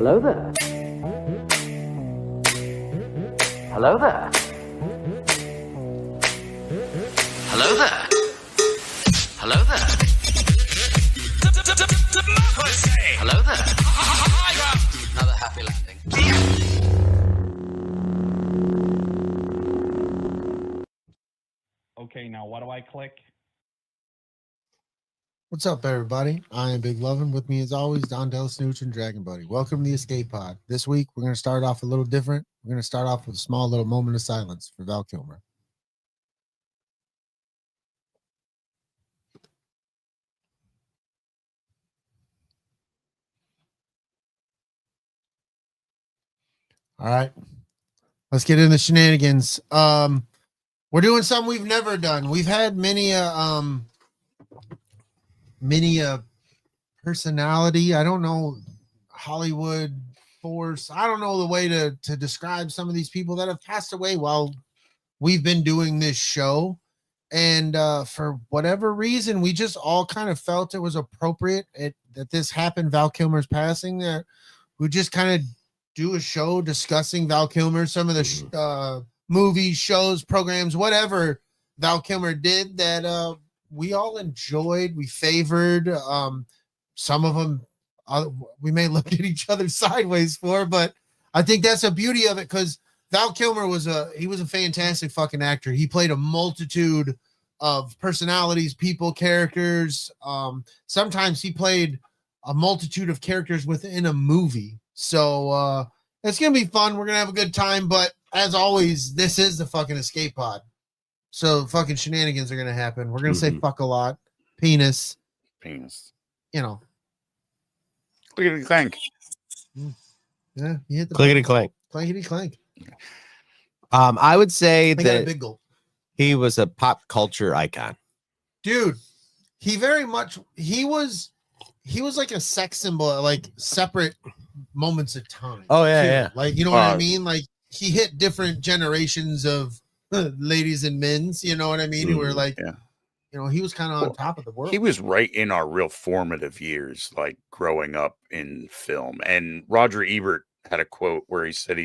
Hello there. Hello there. Hello there. Hello there. Hello there. Another happy landing. Okay, now what do I click? What's up, everybody? I am Big Lovin'. With me, as always, Don Del Snooch and Dragon Buddy. Welcome to the Escape Pod. This week, we're going to start off a little different. We're going to start off with a small little moment of silence for Val Kilmer. All right, let's get into shenanigans. We're doing something we've never done. We've had many personality. I don't know, Hollywood force. I don't know the way to describe some of these people that have passed away while we've been doing this show. And for whatever reason, we just all kind of felt it was appropriate that this happened. Val Kilmer's passing, that we just kind of do a show discussing Val Kilmer, some of the movies, shows, programs, whatever Val Kilmer did that we all enjoyed, we favored. Some of them we may look at each other sideways for, but I think that's the beauty of it, because Val Kilmer was a fantastic fucking actor. He played a multitude of personalities, people, characters. Sometimes he played a multitude of characters within a movie. So it's gonna be fun. We're gonna have a good time, but as always, this is the fucking escape pod. So fucking shenanigans are gonna happen. We're gonna say fuck a lot, penis. You know. Clickety clank. Yeah, you hit the Clickety clank. Clankety clank. I would say I got a that big gulp. he was a pop culture icon. Dude, he was like a sex symbol, like separate moments of time. Oh, yeah, too. yeah. Like, you know what I mean? Like, he hit different generations of ladies and men's, you know what I mean? Who were like, you know, he was kind of on top of the world. He was right in our real formative years, like growing up in film. And Roger Ebert had a quote where he said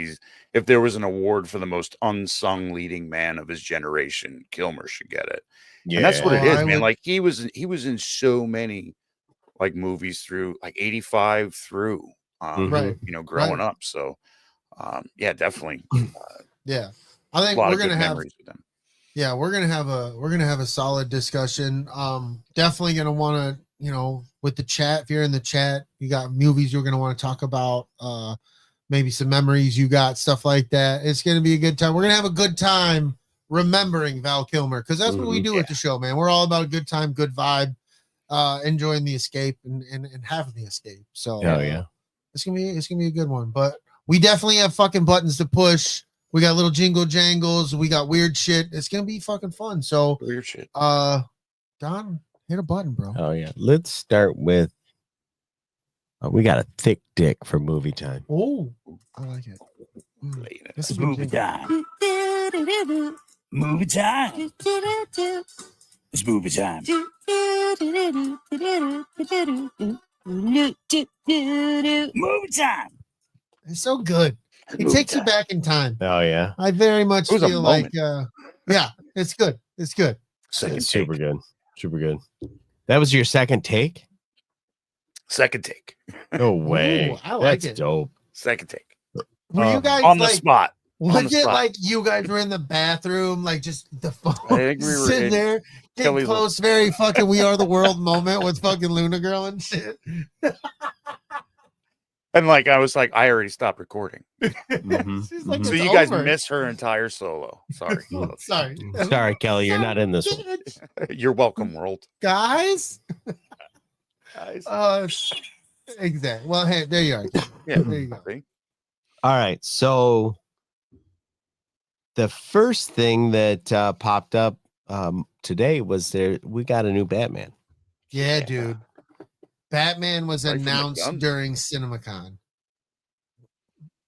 if there was an award for the most unsung leading man of his generation, Kilmer should get it. Yeah. And that's what it is, man. Like he was in so many like movies through like 85 through right, you know, growing up. So yeah, definitely. Yeah. I think we're gonna have memories with them. Yeah, we're gonna have a solid discussion. Definitely gonna want to, you know, with the chat. If you're in the chat, you got movies you're gonna want to talk about. Maybe some memories you got, stuff like that. It's gonna be a good time. We're gonna have a good time remembering Val Kilmer, because that's what we do with the show, man. We're all about a good time, good vibe, enjoying the escape and having the escape. So yeah, it's gonna be a good one. But we definitely have fucking buttons to push. We got little jingle jangles. We got weird shit. It's gonna be fucking fun. So weird shit. Don, hit a button, bro. Oh yeah. Let's start with. We got a thick dick for movie time. Oh, I like it. This is movie time. Movie time. It's movie time. Movie time. It's so good. It takes you back in time. Oh yeah. I very much feel like yeah, it's good. It's good. Super good. Super good. That was your second take? Second take. No way. Ooh, I like That's it. dope. Second take. Were you guys on the like, spot? Was it like you guys were in the bathroom, like just the phone, I think we were sitting there, getting Kelly close, very fucking We Are the World moment with fucking Luna Girl and shit. And like I was like, I already stopped recording. She's like, So it's you guys over. miss her entire solo. Sorry. Sorry. Sorry, Kelly, you're not in this one. You're welcome, world. Guys. Guys. Exactly. Well, hey, there you are. Yeah. There you go. All right. So the first thing that popped up today was we got a new Batman. Yeah, dude. Batman was announced during CinemaCon.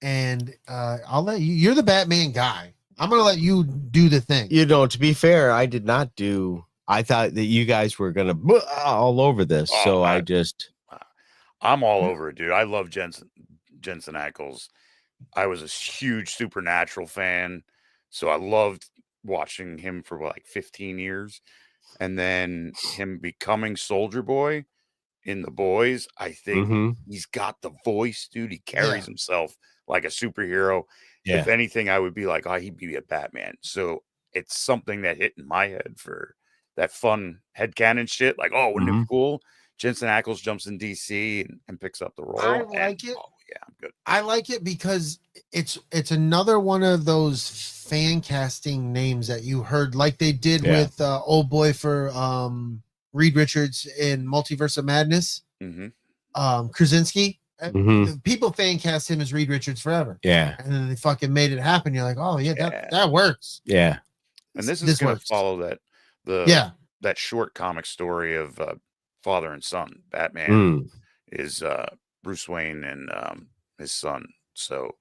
And I'll let you're the Batman guy. I'm going to let you do the thing. You know, to be fair, I did not do. I thought that you guys were going to all over this. So I just. I'm all over it, dude. I love Jensen Ackles. I was a huge Supernatural fan, so I loved watching him for like 15 years. And then him becoming Soldier Boy in The Boys, I think Mhm. he's got the voice, dude. He carries himself like a superhero. Yeah. If anything, I would be like, oh, he'd be a Batman. So it's something that hit in my head for that fun headcanon shit. Like, oh, wouldn't it be cool? Jensen Ackles jumps in DC and picks up the role. I like it. Oh, yeah, I'm good. I like it because it's another one of those fan casting names that you heard, like they did with old boy for Reed Richards in Multiverse of Madness. Krasinski. The people fan cast him as Reed Richards forever. Yeah. And then they fucking made it happen. You're like, oh yeah, that works. Yeah. And this is going to follow that short comic story of father and son. Batman is Bruce Wayne and his son. So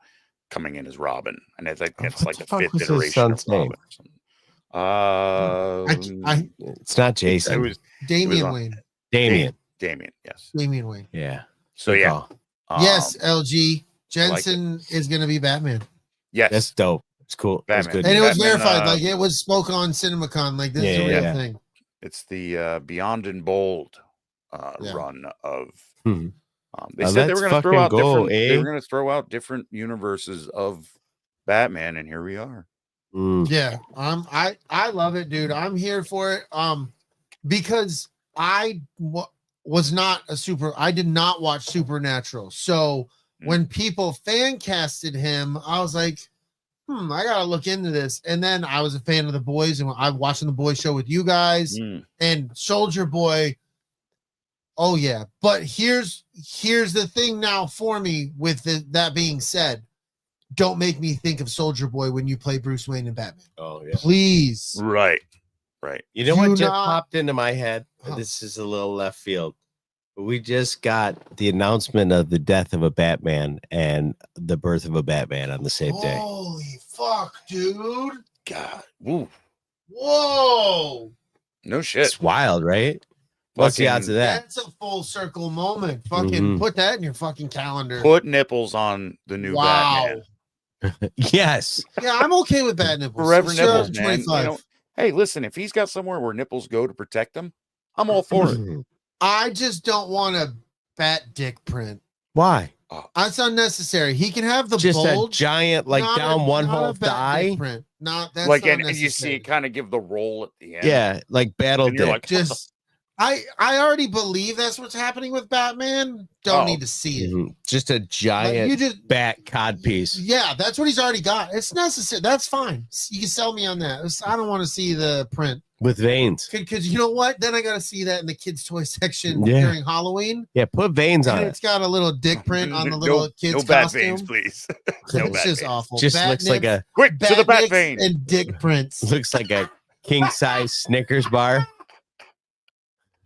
coming in as Robin, and I think it's like the fifth iteration of Robin. It's not Jason. It was Damian Wayne. Damian. Damian, yes. Damian Wayne. Yeah. So yeah. Yes, LG. Jensen is going to be Batman. Yes. That's dope. It's cool. Batman. It's good. And it was verified. Like it was spoken on CinemaCon. Like this is a real thing. It's the Beyond and Bold run of. They Now said they were going to throw out go, different. They were going to throw out different universes of Batman, and here we are. Yeah, I love it, dude. I'm here for it. Because I was not I did not watch Supernatural. So when people fan casted him, I was like, I gotta look into this. And then I was a fan of The Boys, and I'm watching The Boys show with you guys and Soldier Boy. Oh yeah, but here's the thing now for me. With that being said, don't make me think of Soldier Boy when you play Bruce Wayne and Batman. Oh yeah, please. Right. You know what just popped into my head? This is a little left field. We just got the announcement of the death of a Batman and the birth of a Batman on the same day. Holy fuck, dude! God, woo. Whoa! No shit. It's wild, right? What's the odds of that? That's a full circle moment. Fucking put that in your fucking calendar. Put nipples on the new Batman. Yes. Yeah, I'm okay with bad nipples. Forever nipples, man. You know, hey, listen, if he's got somewhere where nipples go to protect him, I'm all for it. I just don't want a bat dick print. Why? That's unnecessary. He can have the just bulge, a giant, like down one whole thigh. Print. Not that's like, not and you see it kind of give the roll at the end. Yeah, like battle dick. Like, just. I already believe that's what's happening with Batman. Don't need to see it. Just a giant bat cod piece. Yeah, that's what he's already got. It's necessary. That's fine. You can sell me on that. I don't want to see the print with veins. Because you know what? Then I got to see that in the kids' toy section during Halloween. Yeah, put veins on it. It's got a little dick print on the little kids' no costume. Bat veins, please. No it's just awful. Just bat looks like a quick to the bat vein and dick prints. Looks like a king size Snickers bar.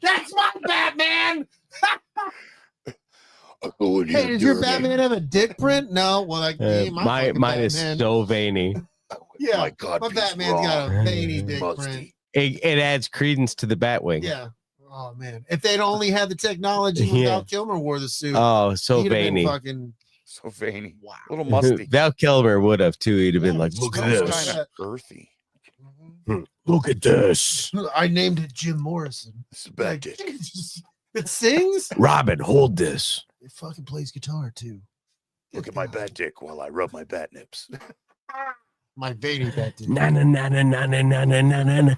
That's my Batman. Hey, does your Batman have a dick print? No. Well, like mine is so veiny. Yeah, my Batman's got a veiny dick print. It adds credence to the Batwing. Yeah. Oh man, if they'd only had the technology when Val Kilmer wore the suit. Oh, so veiny. So veiny. Wow. A little musty. Val Kilmer would have too. He'd have been like, look at this. Kind of earthy. Look at this. I named it Jim Morrison. It's a bad dick. It sings. Robin, hold this. It fucking plays guitar too. Look at my bat dick while I rub my bat nips. My veiny bat dick. Na na na na na na na na na na.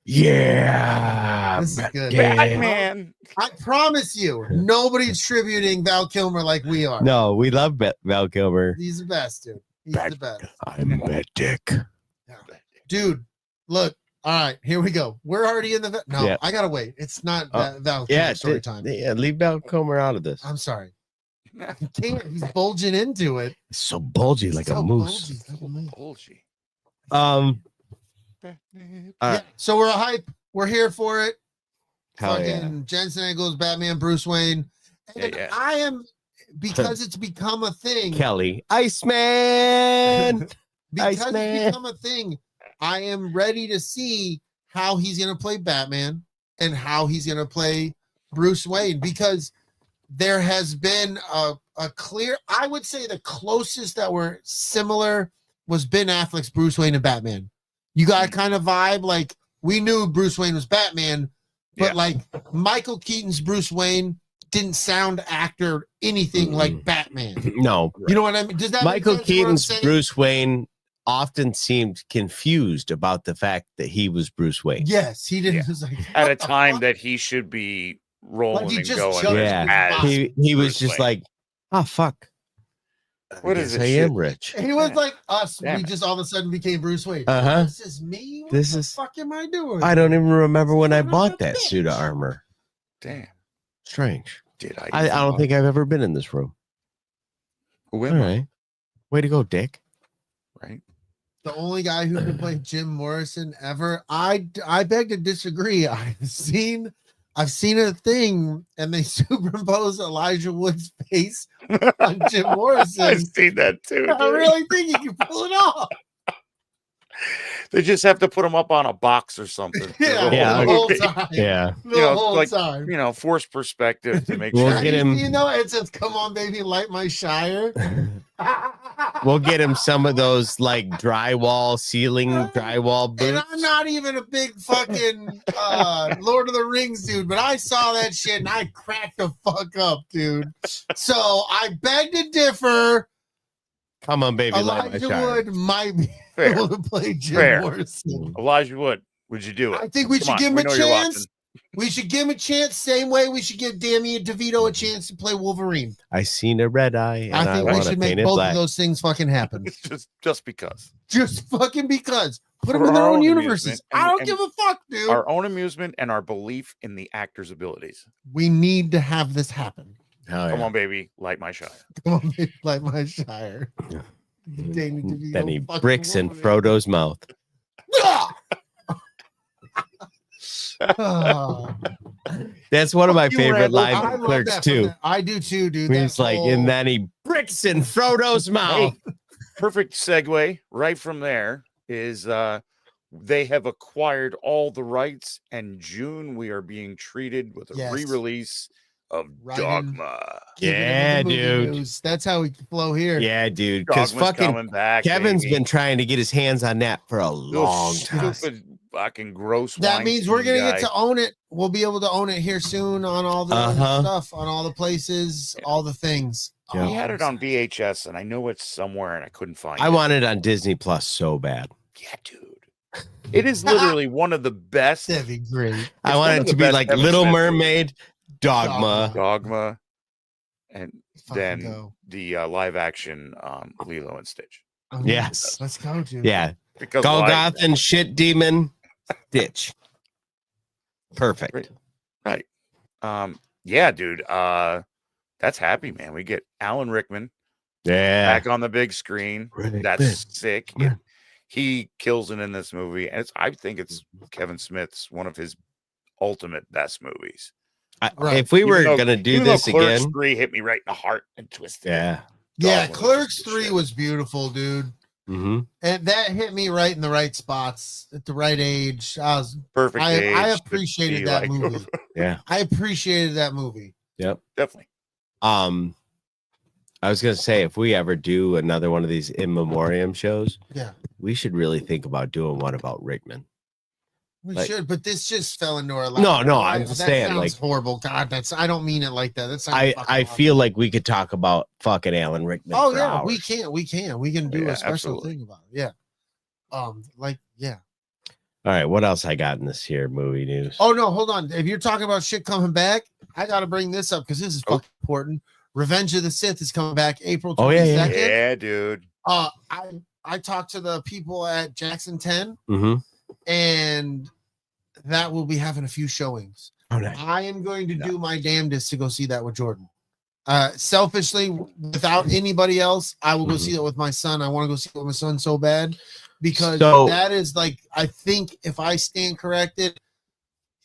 Yeah. This is good. Batman. I promise you, nobody's tributing Val Kilmer like we are. No, we love Val Kilmer. He's the best, dude. He's the best. I'm Bat Dick. Dude, look. All right, here we go. We're already in the no. I gotta wait. It's not Val Kilmer story time. Yeah, leave Val Kilmer out of this. I'm sorry. He can't. He's bulging into it. It's so bulgy, like a moose. Bulgy. So we're hype. We're here for it. Hell fucking Jensen Ackles, Batman, Bruce Wayne. And I am, because it's become a thing. Kelly, Iceman. Because it's become a thing, I am ready to see how he's going to play Batman and how he's going to play Bruce Wayne, because there has been a clear. I would say the closest that were similar was Ben Affleck's Bruce Wayne and Batman. You got a kind of vibe like we knew Bruce Wayne was Batman, but like Michael Keaton's Bruce Wayne didn't sound actor anything like Batman. No, you know what I mean? Does that Michael make sense what I'm Keaton's saying? Bruce Wayne often seemed confused about the fact that he was Bruce Wayne. Yes, he didn't. Was like, At a what the time fuck? that he should be rolling he and just going. jumped Yeah. his He was Bruce just Wayne. like, oh fuck. What I is guess this I shit? am rich. He was like us. Damn We it. just all of a sudden became Bruce Wayne. Uh-huh. This is me. What This the is- fuck am I doing? I don't even remember when I Son of bought a that suit of bitch. armor. Damn. Strange. Did I? I don't think I've ever been in this room. Who All am I? right. Way to go, Dick. Right. The only guy who can play Jim Morrison ever. I beg to disagree. I've seen a thing and they superimpose Elijah Wood's face on Jim Morrison. I've seen that too. I dude. really think he can pull it off. They just have to put him up on a box or something. Yeah, Yeah, the whole okay. time. Yeah. The You know, whole like, time. Force perspective to make We'll sure. get him- You know, it says, "Come on, baby, light my Shire." We'll get him some of those like ceiling drywall And boots. I'm not even a big fucking Lord of the Rings dude, but I saw that shit and I cracked the fuck up, dude. So I beg to differ. Come on, baby, light my Elijah Shire. Wood might be Fair. able to play Jim Fair. Morrison. Elijah Wood, would you do it? I think we Come should on, give him we a know you're chance. watching. We should give him a chance. Same way we should give Danny DeVito a chance to play Wolverine. I seen a red eye and I I, think we want to should make paint it both black. of those things fucking happen. just because. Just fucking because. Put them For in their our own own universes. amusement I don't and give a fuck, dude. Our own amusement and our belief in the actor's abilities. We need to have this happen. Oh, Come yeah. on, baby, light my Shire. Come on, baby, light my Shire. Danny DeVito Then he fucking bricks in Wolverine. Frodo's mouth. Ah! Ah. That's one of my You favorite Randall. lines I in love Clerks that from too. the- I do too, dude. He's That like, whole- and then he bricks in Frodo's mouth. Perfect segue right from there is they have acquired all the rights, and June we are being treated with a Yes. re-release of Right in. Dogma. Giving him Yeah, the movie dude. news. That's how we flow here. Yeah, dude. Because Dogma's fucking coming back. Kevin's baby. been trying to get his hands on that for a Those long time. stupid fucking gross. That means we're gonna Weinstein get to own it. We'll be able to own it here soon on all the other Uh-huh. stuff, on all the places, Yeah. all the things. Yeah. We had it on VHS, and I know it's somewhere, and I couldn't find I it. want it on Disney Plus so bad. Yeah, dude. It is literally one of the best. That'd be great. I It's want one it of to the be best like Kevin Little Smith Mermaid, Dogma. Dogma, and Fucking then go. the live action Lilo and Stitch. Oh, Yes. Let's go, dude. Yeah. Because live- Golgoth and shit demon ditch. Perfect. Great. Right. Yeah, dude. That's happy, man. We get Alan Rickman Yeah. back on the big screen. That's sick. He kills it in this movie, and I think it's Kevin Smith's one of his ultimate best movies. Right. If we Even were though- gonna do Even though this Clerks again, 3 hit me right in the heart and twisted. it. yeah. Yeah, Dogma was Clerks just 3 shit. was beautiful, dude. Mm-hmm. And that hit me right in the right spots at the right age. Perfect. I age to appreciated be that like- movie. Yeah. I appreciated that movie. Definitely. I was gonna say if we ever do another one of these in memoriam shows, Yeah, we should really think about doing one about Rickman. we Like- should, but this just fell into our lap. No, I'm just that saying, sounds like- horrible. God, I don't mean it like that. That's I feel like we could talk about fucking Alan Rickman. Oh for yeah, hours. we can do Yeah, a special absolutely. thing about it. Yeah, yeah. All right, what else I got in this here movie news? Oh no, hold on. If you're talking about shit coming back, I got to bring this up because this is Oh. fucking important. Revenge of the Sith is coming back April 22nd. Oh, yeah, yeah, Yeah, dude. I talked to the people at Jackson 10, Mm-hmm. and that will be having a few showings. Oh, nice. I am going to do my damnedest to go see that with Jordan. Selfishly, without anybody else, I will go Mhm. see it with my son. I want to go see it with my son so bad because So- that is like, I think if I stand corrected,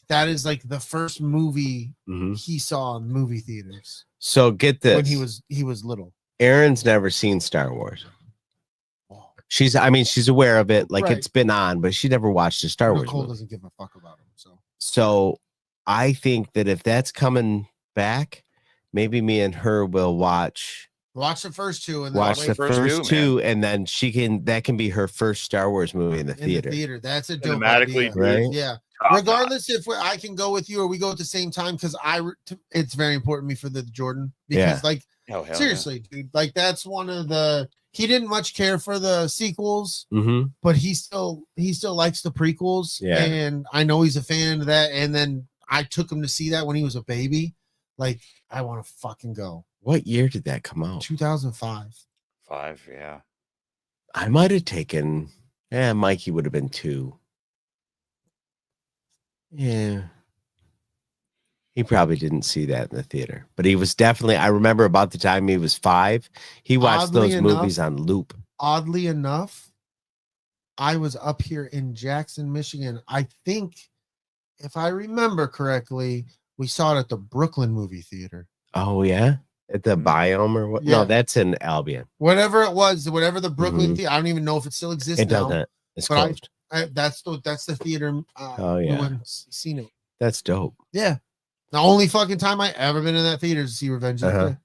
that is like the first movie Mm-hmm. he saw in movie theaters So get this. when he was little. Aaron's never seen Star Wars. She's aware of it, like Right. it's been on, but she never watched a Star Wars Nicole movie. doesn't give a fuck about him. So So I think that if that's coming back, maybe me and her will watch the first two and then watch wait the first first two, two, and then that can be her first Star Wars movie in the in theater. the theater. That's a dope Cinematically, idea. dude, Right? Yeah. top Regardless if I can go with you or we go at the same time, because it's very important to me for the Jordan. Because Yeah. like notch. Hell seriously, dude, like that's one of the he didn't much care for the sequels, Mm-hmm. but he still likes the prequels. Yeah. And I know he's a fan of that. And then I took him to see that when he was a baby. Like, I want to fucking go. What year did that come out? 2005. 5, yeah. I might have taken. Yeah, Mikey would have been 2. Yeah. He probably didn't see that in the theater, but he was definitely. I remember about the time he was 5, he watched Oddly those movies on loop. Oddly enough, I was up here in Jackson, Michigan. I think, if I remember correctly, we saw it at the Brooklyn movie theater. Oh yeah, at the biome or what? Yeah. No, that's in Albion. Whatever it was, whatever the Brooklyn Mhm. theater. I don't even know if it still exists It now. doesn't. It's but I- closed. That's the theater. Oh, we yeah. went and seen it. That's dope. Yeah, the only fucking time I ever been in that theater is to see Revenge of the Uh-huh. Day.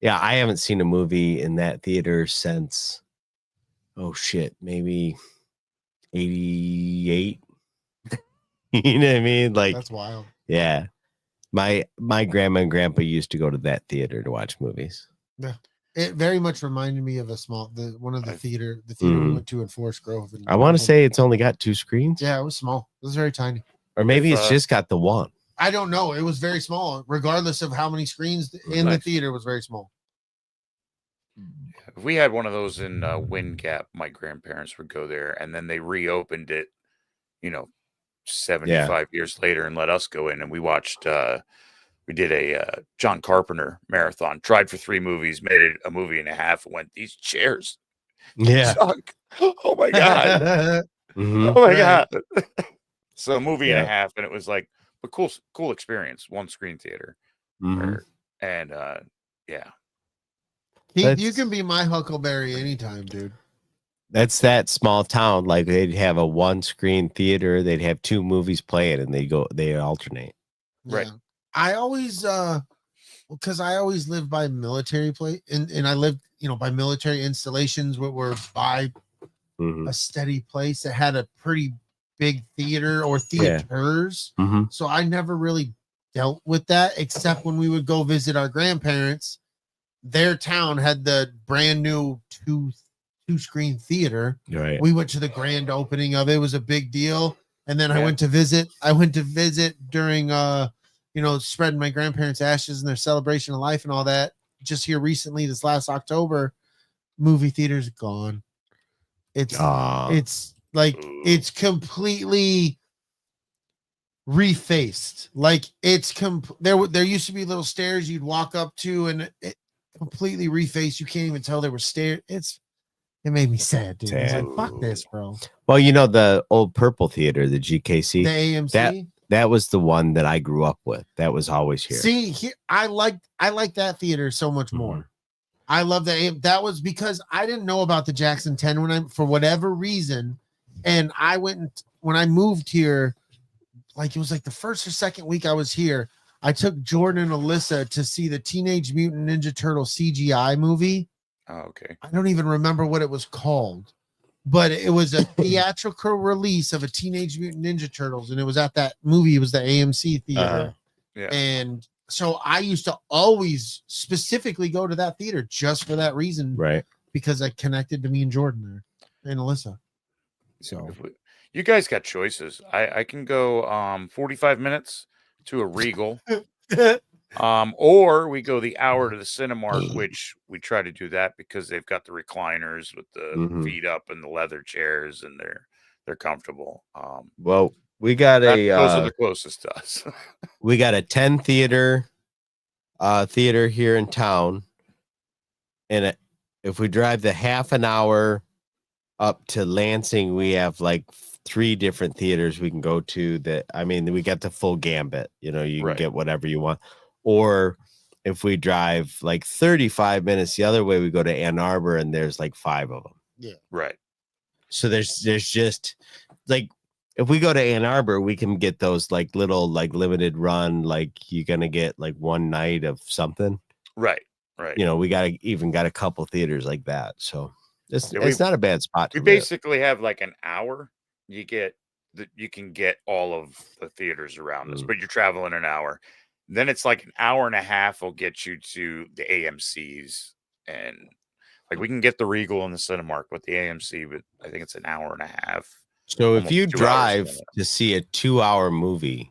Yeah, I haven't seen a movie in that theater since. Oh shit, maybe 88. You know what I mean? Like, That's wild. yeah. My grandma and grandpa used to go to that theater to watch movies. It very much reminded me of one of the theater we Mhm. went to in Forest Grove. I want to say it's only got 2 screens. yeah, it was small. It was very tiny. Or maybe If, it's just got the one. I don't know. It was very small, regardless of how many screens in the Nice. theater. It was very small. If we had one of those in Wind Gap, my grandparents would go there, and then they reopened it, 75 years later, and let us go in, and we watched. We did a John Carpenter marathon. Tried for 3 movies, made it a movie and a half. And went, these chairs Yeah. suck. Oh my god. Mhm. Oh my Right. god. So a movie and Yeah. a half, and it was like a cool experience. One screen theater, Mhm. and yeah. Keith, you That's- can be my Huckleberry anytime, dude. That's that small town. Like they'd have a 1-screen theater. They'd have 2 movies playing, and they alternate. Right. Yeah. I always because I always lived by military place and I lived, by military installations where were by Mhm. a steady place that had a pretty big theater or theaters. Mhm. So I never really dealt with that except when we would go visit our grandparents. Their town had the brand new two-screen theater. Right. We went to the grand opening of it. It was a big deal. And then I Yeah. went to visit during spreading my grandparents' ashes and their celebration of life and all that. Just here recently, this last October, movie theaters gone. It's like Ooh. it's completely refaced. Like it's there used to be little stairs you'd walk up to, and it completely refaced. You can't even tell there were stairs. It made me sad, dude. It's Sad. like, fuck this, bro. Well, the old Purple Theater, the GKC, The AMC. that was the one that I grew up with. That was always here. See, I like that theater so much more. Mhm. I love that. That was because I didn't know about the Jackson 10 for whatever reason, and I went when I moved here. Like it was like the first or second week I was here. I took Jordan and Alyssa to see the Teenage Mutant Ninja Turtle CGI movie. Oh, okay. I don't even remember what it was called, but it was a theatrical release of a Teenage Mutant Ninja Turtles, and it was at that movie. It was the AMC theater. Uh-huh. Yeah. And so I used to always specifically go to that theater just for that reason, Right. because I connected to me and Jordan there and Alyssa. So You guys got choices. I can go 45 minutes to a Regal. Or we go the hour to the Cinemark, which we try to do that because they've got the recliners with the Mhm. feet up and the leather chairs, and they're comfortable. Well, we got Those a are the closest to us. we got a 10 theater here in town, and if we drive the half an hour up to Lansing, we have like 3 different theaters we can go to. We got the full gambit. You can Right. get whatever you want. Or if we drive like 35 minutes the other way, we go to Ann Arbor, and there's like 5 of them. Right. So there's just like, if we go to Ann Arbor, we can get those like little like limited run, like you're gonna get like one night of something. Right. You know, we got a couple theaters like that, so it's Yeah, it's not a bad spot. We To live. basically have like an hour. You can get all of the theaters around us, but you're traveling an hour. Then it's like an hour and a half will get you to the AMC's, and like we can get the Regal and the Cinemark with the AMC, but I think it's an hour and a half. So if almost you 2 hours drive minimum. to see a 2-hour movie,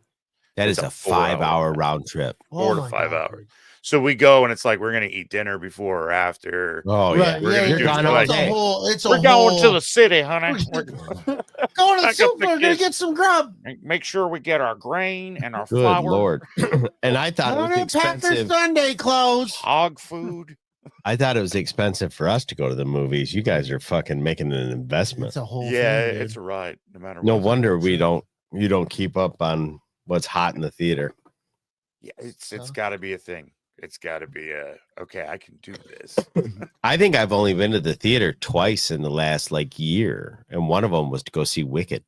that It's is a a 4-hour 5-hour round trip. 4 to my 5 God, hours. dude. So we go and it's like we're gonna eat dinner before or after. Oh Right, We're yeah, gonna yeah, do gone yeah. all It's a day. whole. It's a We're going to whole. the city, honey. We're We're going to the Back up the super. Gonna kids. get some grub. make sure we get our grain and our Good flour, Lord. And I thought it was Packer expensive. Sunday clothes. hog food. I thought it was expensive for us to go to the movies. You guys are fucking making an investment. It's a whole. Yeah, thing, dude. it's a ride. No matter No what. wonder you don't keep up on what's hot in the theater. Yeah, it's So? got to be a thing. It's got to be okay. I can do this. I think I've only been to the theater twice in the last like year, and one of them was to go see Wicked.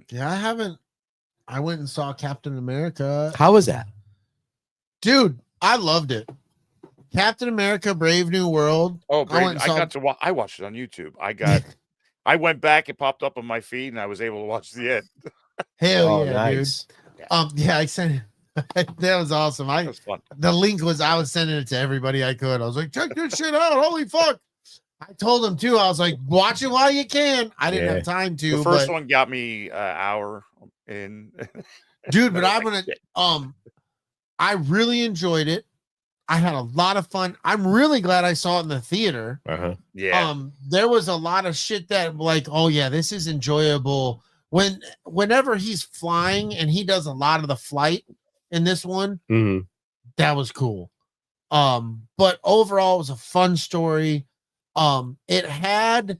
Yeah, I haven't. I went and saw Captain America. How was that? Dude, I loved it. Captain America: Brave New World. Oh, I Brave, went and saw- got to watch. I watched it on YouTube. I went back. It popped up on my feed, and I was able to watch the end. Hell yeah, dude. nice. Yeah, I sent it. That was awesome. It was fun. The link was I was sending it to everybody I could. I was like, check this shit out. Holy fuck. I told them too. I was like, watch it while you can. I didn't have time to. The first one got me an hour in. Dude, but I'm gonna I really enjoyed it. I had a lot of fun. I'm really glad I saw it in the theater. Uh-huh. Yeah. There was a lot of shit that like, oh yeah, this is enjoyable. Whenever he's flying and he does a lot of the flight in this one, Mhm. that was cool. But overall, it was a fun story. It had,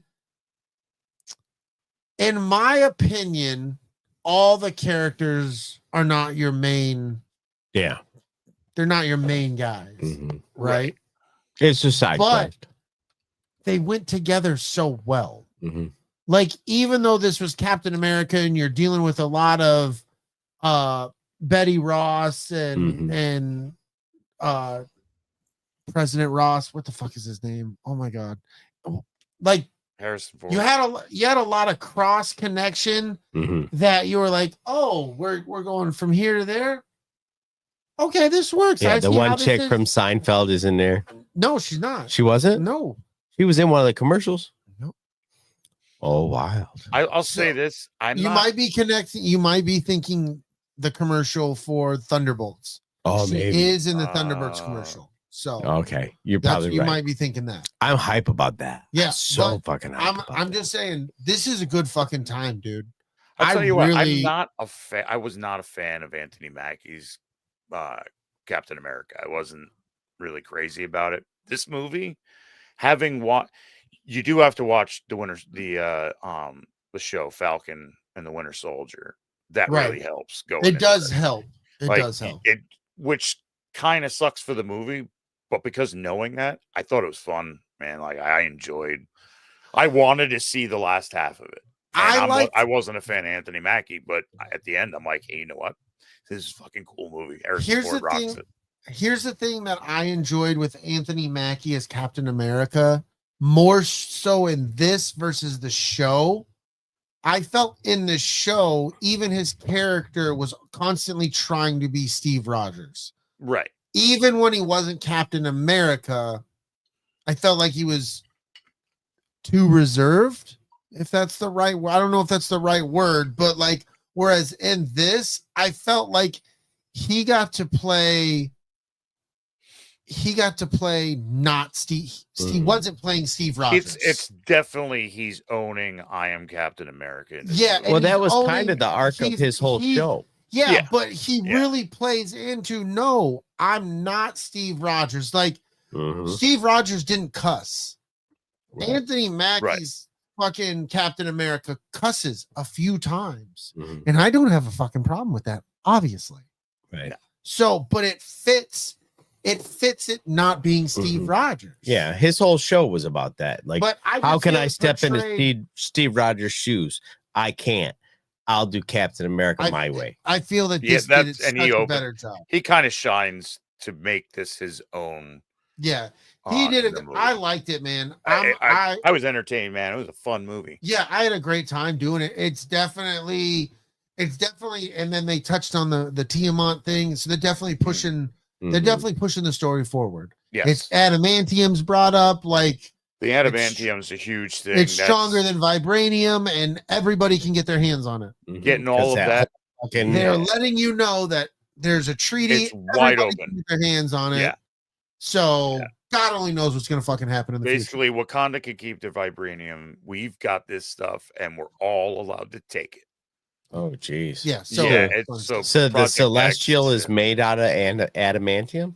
in my opinion, all the characters are not your main. Yeah. They're not your main guys, Mhm. right? It's a side But quest. they went together so well. Mhm. Like, even though this was Captain America and you're dealing with a lot of Betty Ross and President Ross, what the fuck is his name? Oh my god. Like, Harrison Ford. you had a lot of cross connection Mhm. that you were like, oh, we're going from here to there. Okay, this works. Yeah, I the see how one this chick is. from Seinfeld is in there. No, she's not. She wasn't? No. She was in one of the commercials. Nope. Oh, wild. I'll say this. You might be connecting. You might be thinking the commercial for Thunderbolts. Oh, she maybe. is in the Thunderbirds commercial. So Okay. You're that's, probably you right. might be thinking that. I'm hype about that. Yeah, I'm so but fucking hype. I'm just saying this is a good fucking time, dude. I'll tell you what. really- I'm not a fan. I was not a fan of Anthony Mackie's Captain America. I wasn't really crazy about it. This movie, having you do have to watch the show Falcon and the Winter Soldier. That Right. really helps. It does help. It does help. Which kind of sucks for the movie, but because knowing that, I thought it was fun, man. Like I enjoyed. I wanted to see the last half of it. And I wasn't a fan of Anthony Mackie, but at the end, I'm like, hey, you know what? This is a fucking cool movie. Harrison Ford rocks it. Here's the thing that I enjoyed with Anthony Mackie as Captain America, more so in this versus the show. I felt in the show, even his character was constantly trying to be Steve Rogers. Right. Even when he wasn't Captain America, I felt like he was too reserved, if that's the right word. I don't know if that's the right word, but like, whereas in this, I felt like he got to play not Steve. He wasn't playing Steve Rogers. It's definitely he's owning I am Captain America. in this Yeah, movie. Well, that he's was owning- kind of the arc of he's- his whole he- show. Yeah, but he really plays into no, I'm not Steve Rogers. Like Mhm. Steve Rogers didn't cuss. Right. Anthony Mackie's fucking Captain America cusses a few times. Mhm. And I don't have a fucking problem with that, obviously. Right. So, but it fits it not being Steve Mhm. Rogers. Yeah, his whole show was about that. Like, But I how just can feel I it step into portrayed- Steve Rogers' shoes? I can't. I'll do Captain America I- my way. I feel that Yeah, this did that's- such and he a opened- better job. He kind of shines to make this his own. Yeah, he did in it. the movie. I liked it, man. I was entertained, man. It was a fun movie. Yeah, I had a great time doing it. It's definitely, and then they touched on the Tiamat thing. So they're definitely pushing, they're Mhm. definitely pushing the story forward. Yes, It's adamantium's brought up, like the adamantium's a huge thing. it's That's stronger than vibranium, and everybody can get their hands on it. Mhm. getting all of 'Cause that. fucking- They're letting you know that there's a treaty. It's wide everybody open. can get their hands on it. Yeah. So Yeah. God only knows what's gonna fucking happen in the future. Basically, Wakanda can keep their vibranium. We've got this stuff, and we're all allowed to take it. Oh, jeez. Yeah. So yeah, it's so. So the Project X Celestial is uh, made out of adamantium?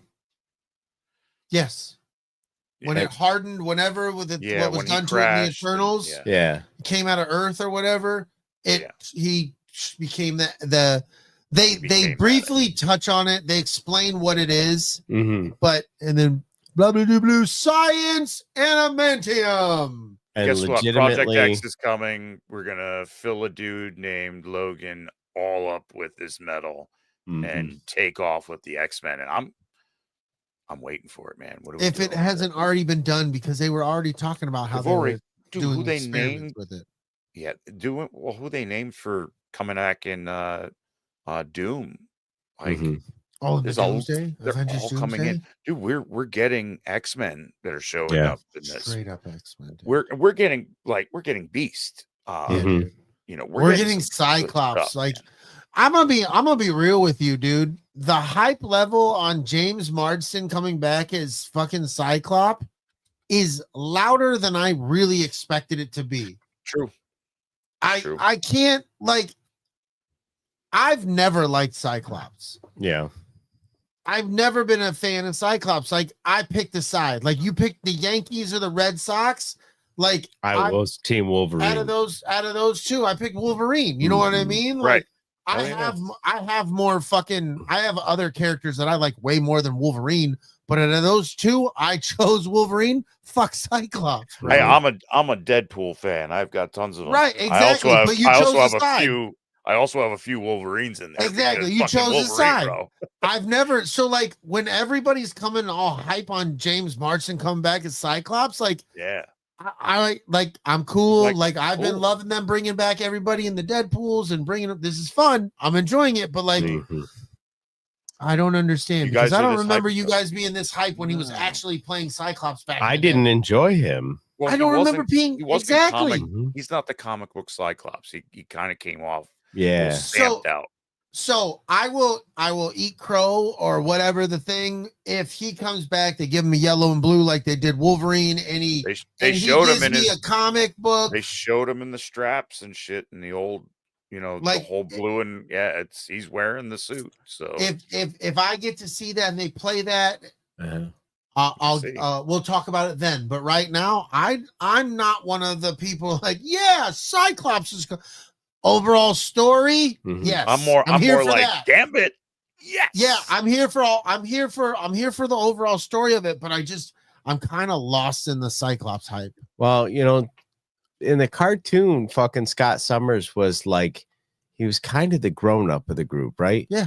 yes. When yeah, it hardened, whenever with it, yeah, what was when he done to it in the crashed and- Eternals, yeah. Yeah. came out of Earth or whatever. Yeah. He became they became briefly touch on it. They explain what it is, Mm-hmm. but and then blah blah blah blah science adamantium. And Guess what? Project legitimately, X is coming. We're gonna fill a dude named Logan all up with this metal Mhm. and take off with the X-Men. And I'm waiting for it, man. What do we If do it about hasn't that? already been done, because they were already talking about how They've they were already- dude, doing who they experiments named? with it. Yeah, who they named for coming back in Doom. Like Mhm. Oh, the there's all Doomsday, they're Avengers all coming Doomsday? in. Dude, we're getting X-Men that are showing Yeah. up in this. Straight up X-Men. dude. We're getting Beast. Yeah, Mhm. dude. You know, We're getting some good Cyclops. stuff, Like, man. I'm gonna be real with you, dude. The hype level on James Marsden coming back as fucking Cyclops is louder than I really expected it to be. True. True. I can't like. I've never liked Cyclops. Yeah. I've never been a fan of Cyclops. Like, I picked a side. Like, you picked the Yankees or the Red Sox. Like, I was Team Wolverine. out of those two, I picked Wolverine. You know what I Mhm. mean? Right. Like, I have more fucking. I have other characters that I like way more than Wolverine. But out of those two, I chose Wolverine. Fuck Cyclops. Bro. Hey, I'm a Deadpool fan. I've got tons of them. Right, exactly, but you I chose also a have side. I also have a few Wolverines in there. Exactly, because you fucking chose a Wolverine, side. bro. I've never so like when everybody's coming all hype on James Marsden coming back as Cyclops, like Yeah. I like I'm cool. Like I've been cool. loving them bringing back everybody in the Deadpools and bringing up. This is fun. I'm enjoying it, but like Mhm. I don't understand You because guys I are don't this remember hype you stuff. guys being this hype when he was No. actually playing Cyclops back. I in the day. didn't enjoy him. Well, I he don't remember wasn't- being he wasn't exactly. comic- He's not the comic book Cyclops. He kind of came off Yeah. stamped out. So I will eat crow or whatever the thing. If he comes back, they give him a yellow and blue like they did Wolverine, and he They and he showed him gives in me his. a comic book. They showed him in the straps and shit in the old, Like- the whole blue and he's wearing the suit. So If I get to see that and they play that, Uh-huh. I'll see. we'll talk about it then. But right now, I'm not one of the people like, yeah, Cyclops is overall story. Mhm. Yes, I'm more here for like that. Gambit. Yes. Yeah, I'm here for the overall story of it, but I'm kind of lost in the Cyclops hype. Well, in the cartoon, fucking Scott Summers was like, he was kind of the grown up of the group, right? Yeah.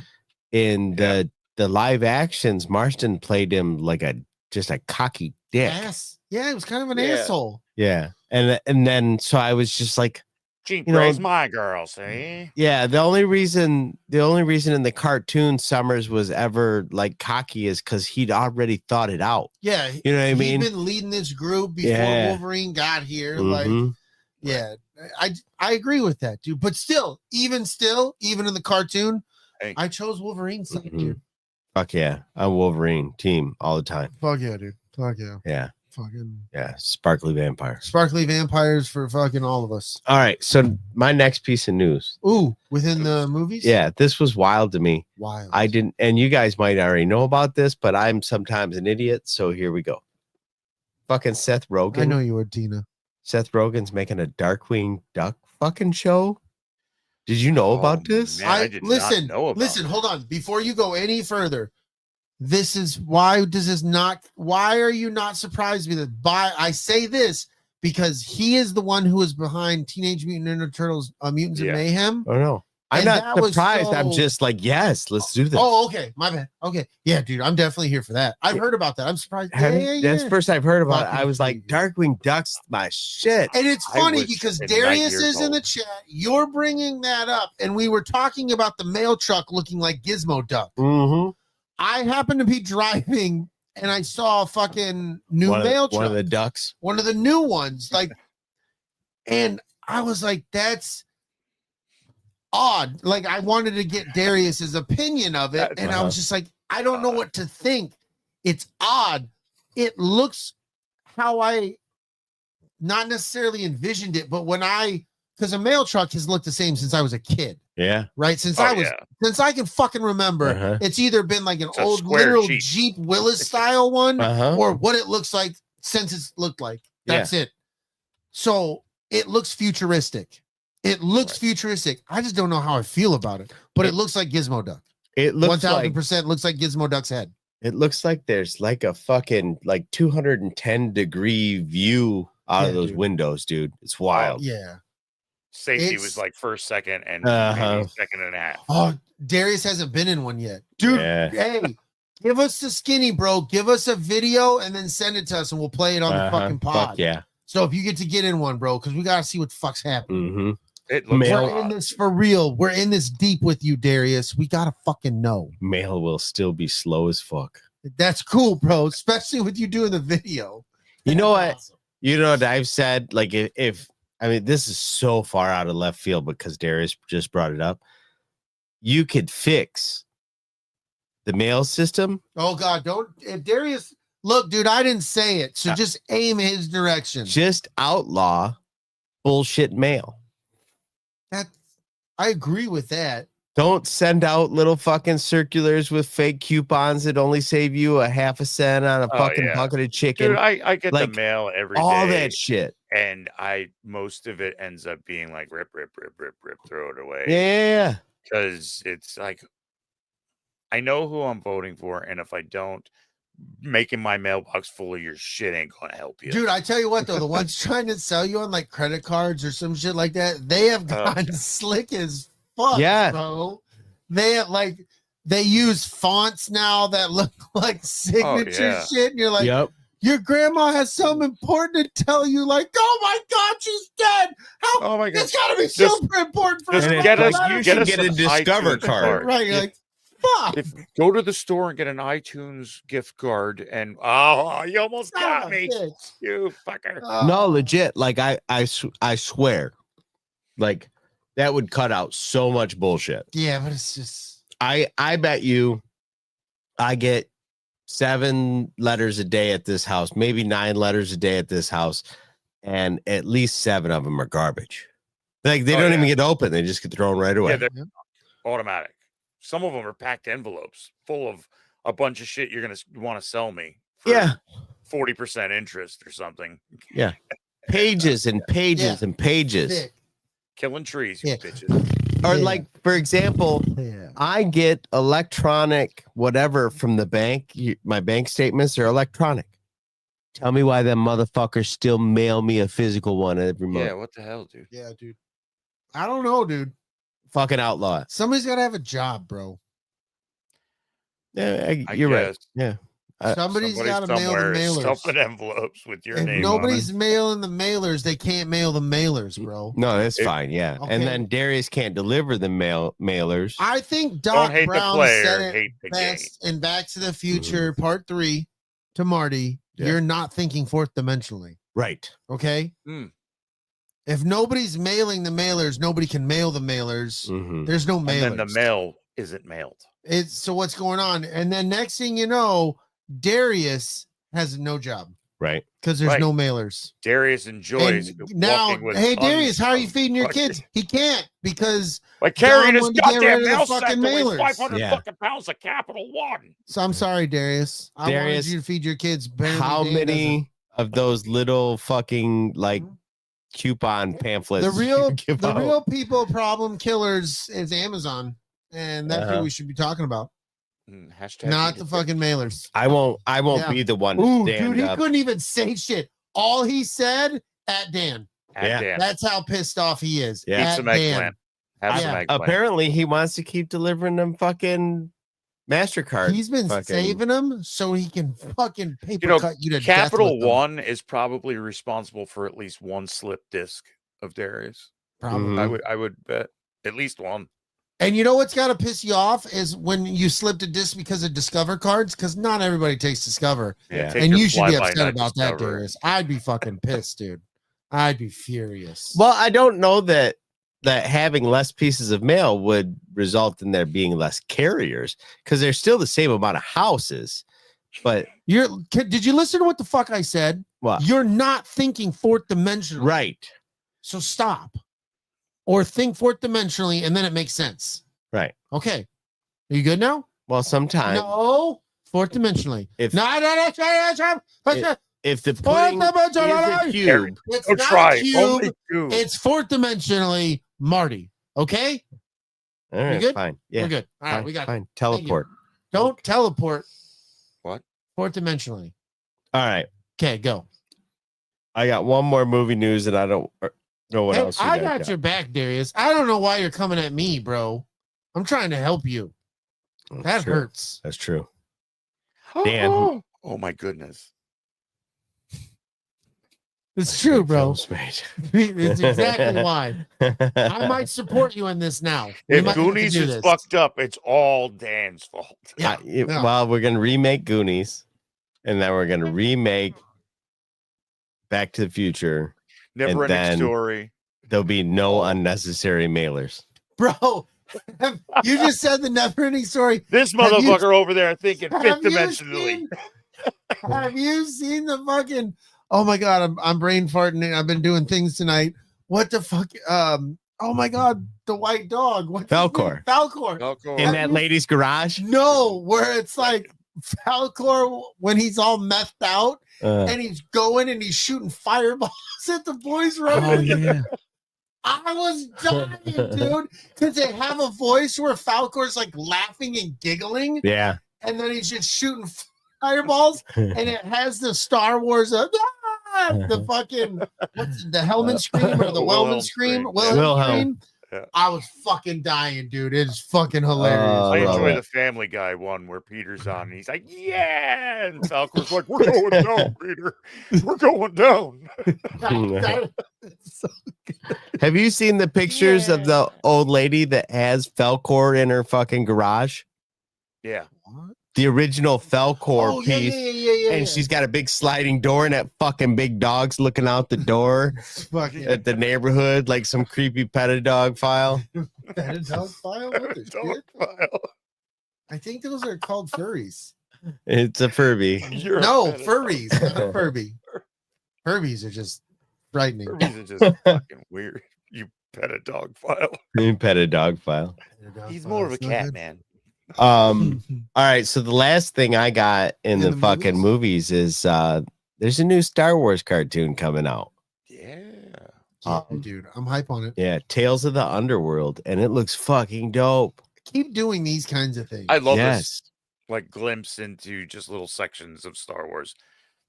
In the live actions, Marston played him like just a cocky dick. Ass. Yeah, it was kind of an Yeah. asshole. Yeah. And then so I was just like, Jean you know- Grey's my girl. See. yeah, the only reason in the cartoon Summers was ever like cocky is because he'd already thought it out. Yeah, You know what I he'd mean? been leading this group before Yeah. Wolverine got here. Like, Mhm. yeah, I agree with that, dude. But still, even in the cartoon, Hey. I chose Wolverine side, Mhm. dude. Fuck yeah. I'm Wolverine team all the time. Fuck yeah, dude. Fuck yeah. Yeah. Fucking Yeah. Sparkly vampire. sparkly vampires for fucking all of us. All right. So my next piece of news. Ooh, within the movies? Yeah, this was wild to me. Wild. I didn't, and you guys might already know about this, but I'm sometimes an idiot. So here we go. Fucking Seth Rogen. I know you would, Tina. Seth Rogen's making a Darkwing Duck fucking show. Did you know about this? Man, I did not know about listen, it. hold on. Before you go any further, why are you not surprised me that I say this because he is the one who is behind Teenage Mutant Ninja Turtles, Mutants of Yeah. Mayhem. Oh no. I'm And not that was surprised. I'm so- just like, yes, let's do this. Oh, okay. My bad. Okay. Yeah, dude. I'm definitely here for that. I've heard about that. I'm surprised. That's the first I've heard about it. I Fucking was like, crazy. Darkwing Duck's my shit. And it's I funny was because in 9 Darius years is in the old. chat. You're bringing that up. And we were talking about the mail truck looking like Gizmo Duck. Mm-hmm. I happened to be driving and I saw a fucking new mail truck. One of the ducks. One of the new ones. Like, and I was like, that's odd. Like, I wanted to get Darius's opinion of it. And I was just like, I don't know what to think. It's odd. It looks how I not necessarily envisioned it, but because a mail truck has looked the same since I was a kid, Yeah. right? Since Oh, since I can fucking remember, Uh-huh. it's either been like an It's a old square literal Jeep. Jeep Willis style one, Uh-huh. or what it looks like since it's looked like. That's it. So it looks futuristic. It looks Right. futuristic. I just don't know how I feel about it, but it looks like Gizmo Duck. It looks like 1000% looks like Gizmo Duck's head. it looks like there's like a fucking like 210-degree view out Yeah, of those dude. windows, dude. It's wild. Yeah. Safety It's- was like first, second, and Uh-huh. maybe second and a half. Oh, Darius hasn't been in one yet. Dude, Yeah. hey, give us the skinny, bro. Give us a video and then send it to us and we'll play it on the Uh-huh. fucking pod. Fuck yeah. So if you get to get in one, bro, because we got to see what the fuck's happening. Mm-hmm. It looks Mail- We're in this for real. We're in this deep with you, Darius. We got to fucking know. Mail will still be slow as fuck. That's cool, bro, especially with you doing the video. You know what? That's awesome. You know what I've said? Like if I mean this is so far out of left field because Darius just brought it up. You could fix the mail system. Oh, God, don't. If Darius, look, dude, I didn't say it. So Uh, just aim his direction. Just outlaw bullshit mail. I agree with that. Don't send out little fucking circulars with fake coupons that only save you a half a cent on a Oh, fucking yeah. bucket of chicken. Dude, I get like, the mail every day. all that shit. And most of it ends up being like rip, throw it away. Yeah. Because it's like I know who I'm voting for, and if I don't, making my mailbox full of your shit ain't gonna help you. Dude, I tell you what, though, the ones trying to sell you on like credit cards or some shit like that, they have Oh, gotten slick as fuck, Yeah. bro. They have they use fonts now that look like signature yeah. shit, and you're like, Yep. your grandma has something important to tell you, like, oh my God, she's dead. How Oh my god. it's gotta be Just- super important for just her to get write us- letters. You get should us get a an Discover iTunes card. card. Right, you're like, fuck. If go to the store and get an iTunes gift card, and oh, you almost Son got of a me, bitch. you fucker. No, legit. Like I swear, like that would cut out so much bullshit. Yeah, but it's just I bet you I get 7 letters a day at this house, maybe 9 letters a day at this house, and at least 7 of them are garbage. Like they Oh, don't yeah. even get opened; they just get thrown right away. Yeah, they're automatic. Some of them are packed envelopes full of a bunch of shit you're gonna want to sell me. For Yeah. 40% interest or something. Pages and pages and pages. thick. Killing trees, you Yeah. bitches. Or Yeah. like, for example, Yeah. I get electronic whatever from the bank. My bank statements are electronic. Tell me why them motherfuckers still mail me a physical one every month. Yeah, what the hell, dude? Yeah, dude. I don't know, dude. Fucking outlaw it. Somebody's got to have a job, bro. Yeah, I you're right. guess Yeah. Somebody's somebody got to mail the somewhere is mailers. stuffing envelopes with your If name nobody's mailing the mailers, they can't mail the mailers, bro. No, that's It- fine. Yeah. Okay. And then Darius can't deliver the mailers. I think on it. Doc Don't hate Brown the player, said it hate the game. best in Back to the Future Part 3 to Marty. Yeah. You're not thinking fourth dimensionally, Right. okay? Mm. If nobody's mailing the mailers, nobody can mail the mailers. Mhm. There's no mailers. And then the mail isn't mailed. It's so what's going on? And then next thing you know, Darius has no job Right. because there's Right. no mailers. Darius enjoys And now, walking with hey tons Darius, how are you of feeding your fucking- kids? He can't because Like carrying John his wanted to get rid goddamn of the mouse sack fucking that weighs mailers. 500 Yeah. fucking pounds of Capital One. So I'm sorry, Darius. I Darius, wanted you to feed your kids. Apparently How Dan many of those little fucking like coupon pamphlets? doesn't. The real, you give the out? real people problem killers is Amazon, and that's Uh-huh. what we should be talking about, Hashtag not eat the it. fucking mailers. I won't Yeah. be the one to Ooh, stand dude, he up. couldn't even say shit. All he said At Dan. Yeah. Dan. That's how pissed off he is. Yeah. Eat At some Dan. eggplant. Have some Yeah. eggplant. Apparently, he wants to keep delivering them fucking MasterCard. He's been fucking- saving them so he can fucking paper You know, cut you to Capital death with them. One is probably responsible for at least one slip disc of Darius. Probably. Mhm. I would bet at least one. And you know what's got to piss you off is when you slipped a disc because of Discover cards, because not everybody takes Discover. Yeah. take And your you should be fly-by-night upset about that, Discover. Darius. I'd be fucking pissed, dude. I'd be furious. Well, I don't know that having less pieces of mail would result in there being less carriers because there's still the same amount of houses. But did you listen to what the fuck I said? what? You're not thinking fourth dimensional. Right. So stop. Or think fourth dimensionally, and then it makes sense. Right. Okay. Are you good now? Well, sometimes No. Fourth dimensionally. If- no. if the Fourth pudding is a dimensionally. cube, It's Oh, not try. a Only cube. two. It's fourth dimensionally, Marty. Okay? all right, good? fine. Yeah. We're good. All right, fine, we got it. fine. Teleport. Don't teleport. What? Fourth dimensionally. All right. Okay, go. I got one more movie news, and I don't know what Hey, else. You I guys got your back, Darius. I don't know why you're coming at me, bro. I'm trying to help you. That's That true. hurts. That's true. Dan. Oh my goodness. It's true, bro. Films made. It's exactly why. I might support you in this now. We If might have to Goonies do is this. fucked up, it's all Dan's fault. Yeah, yeah. Well, we're gonna remake Goonies, and then we're gonna remake Back to the Future. Never ending then- story. There'll be no unnecessary mailers. Bro, you just said the never ending story. This Have you- motherfucker over there thinking fifth Have you dimensionally. seen- Have you seen the fucking? Oh my god, I'm brain farting. And I've been doing things tonight. What the fuck? Oh my god, the white dog. What's his name? Falcor. Falcor. Falcor. In that lady's garage. No, where it's like Falcor when he's all methed out and he's going and he's shooting fireballs at the boys' room. Oh yeah. I was dying, dude, because they have a voice where Falcor's like laughing and giggling, Yeah. and then he's just shooting fireballs, and it has the Star Wars, the fucking what's it, the Hellman scream or the Wilhelm Wellman scream, scream. Wilhelm Wilhelm. scream. Yeah. I was fucking dying, dude. It's fucking hilarious. I love enjoy it. the Family Guy one where Peter's on and he's like, yeah. And Falcor's like, we're going down, Peter. We're going down. It's so Have you seen the pictures of the old lady that has Falcor in her fucking garage? Yeah. The original Falcor Oh, yeah, piece. yeah. And she's got a big sliding door, and that fucking big dog's looking out the door fucking at the neighborhood, like some creepy petted dog file. that a dog file. What the Dog shit? file. I think those are called furries. It's a Furby. You're a No, pedo- furries, not a Furby. Furbies are just frightening. Furbies are just fucking weird. You pet a dog file. Petted dog file. He's more of a It's not cat good. man. All right. So the last thing I got in the the fucking movies is there's a new Star Wars cartoon coming out. Yeah. Yeah, dude, I'm hype on it. Yeah, Tales of the Underworld, and it looks fucking dope. Keep doing these kinds of things. I love this Yes. like glimpse into just little sections of Star Wars.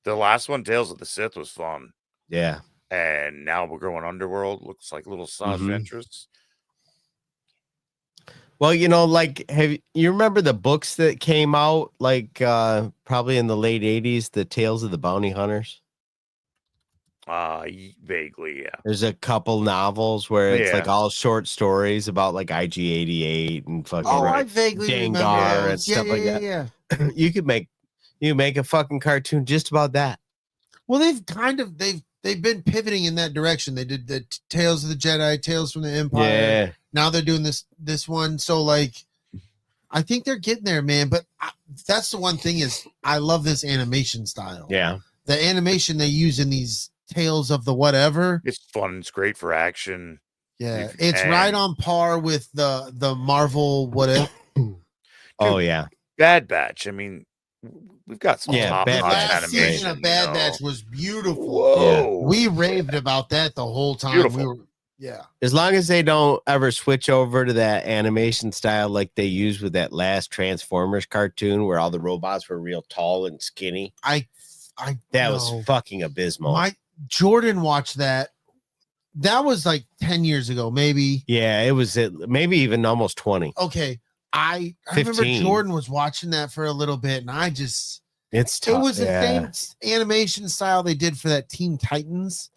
The last one, Tales of the Sith, was fun. Yeah. And now we're going Underworld. Looks like little side Mhm. adventures. Well, you know, like you remember the books that came out like probably in the late 80s, the Tales of the Bounty Hunters? Vaguely, yeah. There's a couple novels where it's Yeah. like all short stories about like IG-88 and fucking Oh, I right. vaguely remember Dengar those. and stuff like that. Yeah. you could make a fucking cartoon just about that. Well, they've been pivoting in that direction. They did the Tales of the Jedi, Tales from the Empire. Yeah. Now they're doing this one. So like, I think they're getting there, man. But that's the one thing is I love this animation style. Yeah. The animation they use in these Tales of the whatever. It's fun. It's great for action. Yeah, If- it's and- right on par with the Marvel whatever. Oh yeah. Bad Batch. I mean, we've got some Yeah, top Bad notch Batch. Last animation. season of Bad you Batch know. was beautiful. Whoa. We raved about that the whole time. Beautiful. We were, yeah. As long as they don't ever switch over to that animation style like they used with that last Transformers cartoon where all the robots were real tall and skinny. I That no. was fucking abysmal. Jordan watched that. That was like 10 years ago, maybe. Yeah, it was maybe even almost 20. Okay. I remember 15. Jordan was watching that for a little bit, and I just It's tough. it was the same animation style they did for that Teen Titans.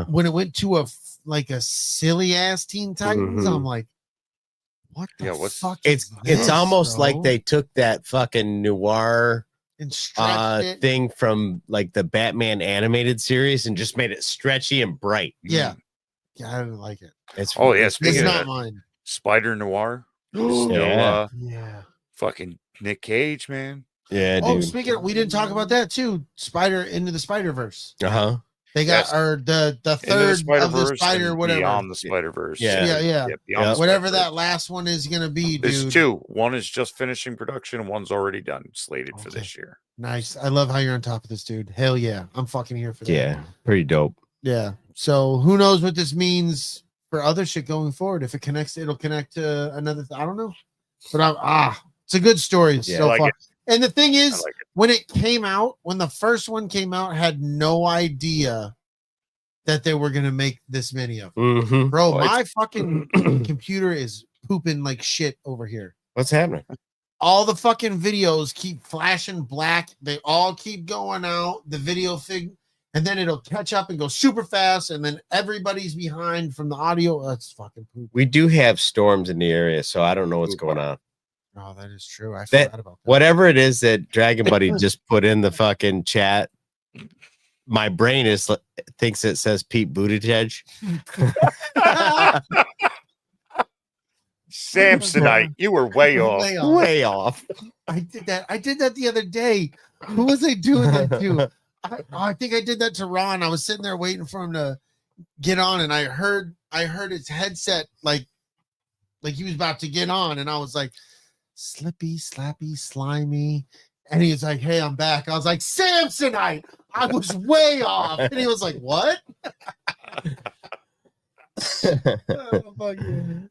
When it went to a silly ass Teen Titans, I'm like, what the fuck? It's almost like they took that fucking noir and stretched it. thing from like the Batman animated series and just made it stretchy and bright. Yeah. Yeah, I didn't like it. It's not mine. Spider Noir. Yeah. Fucking Nick Cage, man. Yeah, Oh, dude. speaking of, we didn't talk about that too. Spider Into the Spider-Verse. They got the third of the Spider, whatever. Beyond the Spider-Verse. Yeah. Beyond whatever that last one is gonna be, dude. There's two. One is just finishing production, and one's already done, slated for this year. Nice. I love how you're on top of this, dude. Hell yeah. I'm fucking here for that. Yeah, pretty dope. Yeah. So who knows what this means for other shit going forward? If it connects, it'll connect to another. I don't know. But it's a good story so far. And the thing is, when it came out, when the first one came out, I had no idea that they were gonna make this many of them. Bro, my fucking computer is pooping like shit over here. What's happening? All the fucking videos keep flashing black. They all keep going out. The video thing, and then it'll catch up and go super fast, and then everybody's behind from the audio. That's fucking poop. We do have storms in the area, so I don't know what's going on. Oh, that is true. I forgot about that. Whatever it is that Dragon Buddy just put in the fucking chat, my brain thinks it says Pete Buttigieg. Samsonite, you were way off. Way off. I did that the other day. Who was I doing that to? I think I did that to Ron. I was sitting there waiting for him to get on, and I heard his headset like he was about to get on, and I was like, slippy, slappy, slimy. And he was like, hey, I'm back. I was like, Samsonite. I was way off. And he was like, what?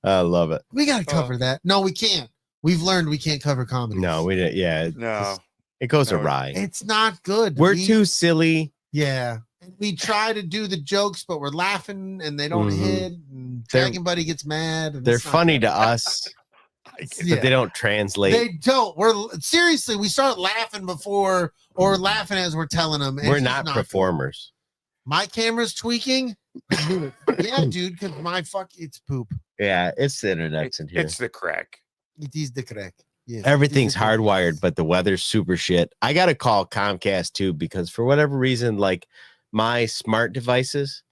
I love it. We got to cover that. No, we can't. We've learned we can't cover comedy. No, we didn't. Yeah. No. It goes awry. It's not good. We're too silly. Yeah. We try to do the jokes, but we're laughing and they don't hit. And Dragon Buddy gets mad. And they're funny to us. But they don't translate. They don't. Seriously, we start laughing before or laughing as we're telling them. We're not performers. Good. My camera's tweaking. Yeah, dude, because it's poop. Yeah, it's the internet's in here. It's the crack. It is the crack. Yes, everything's hardwired, but the weather's super shit. I got to call Comcast too, because for whatever reason, like my smart devices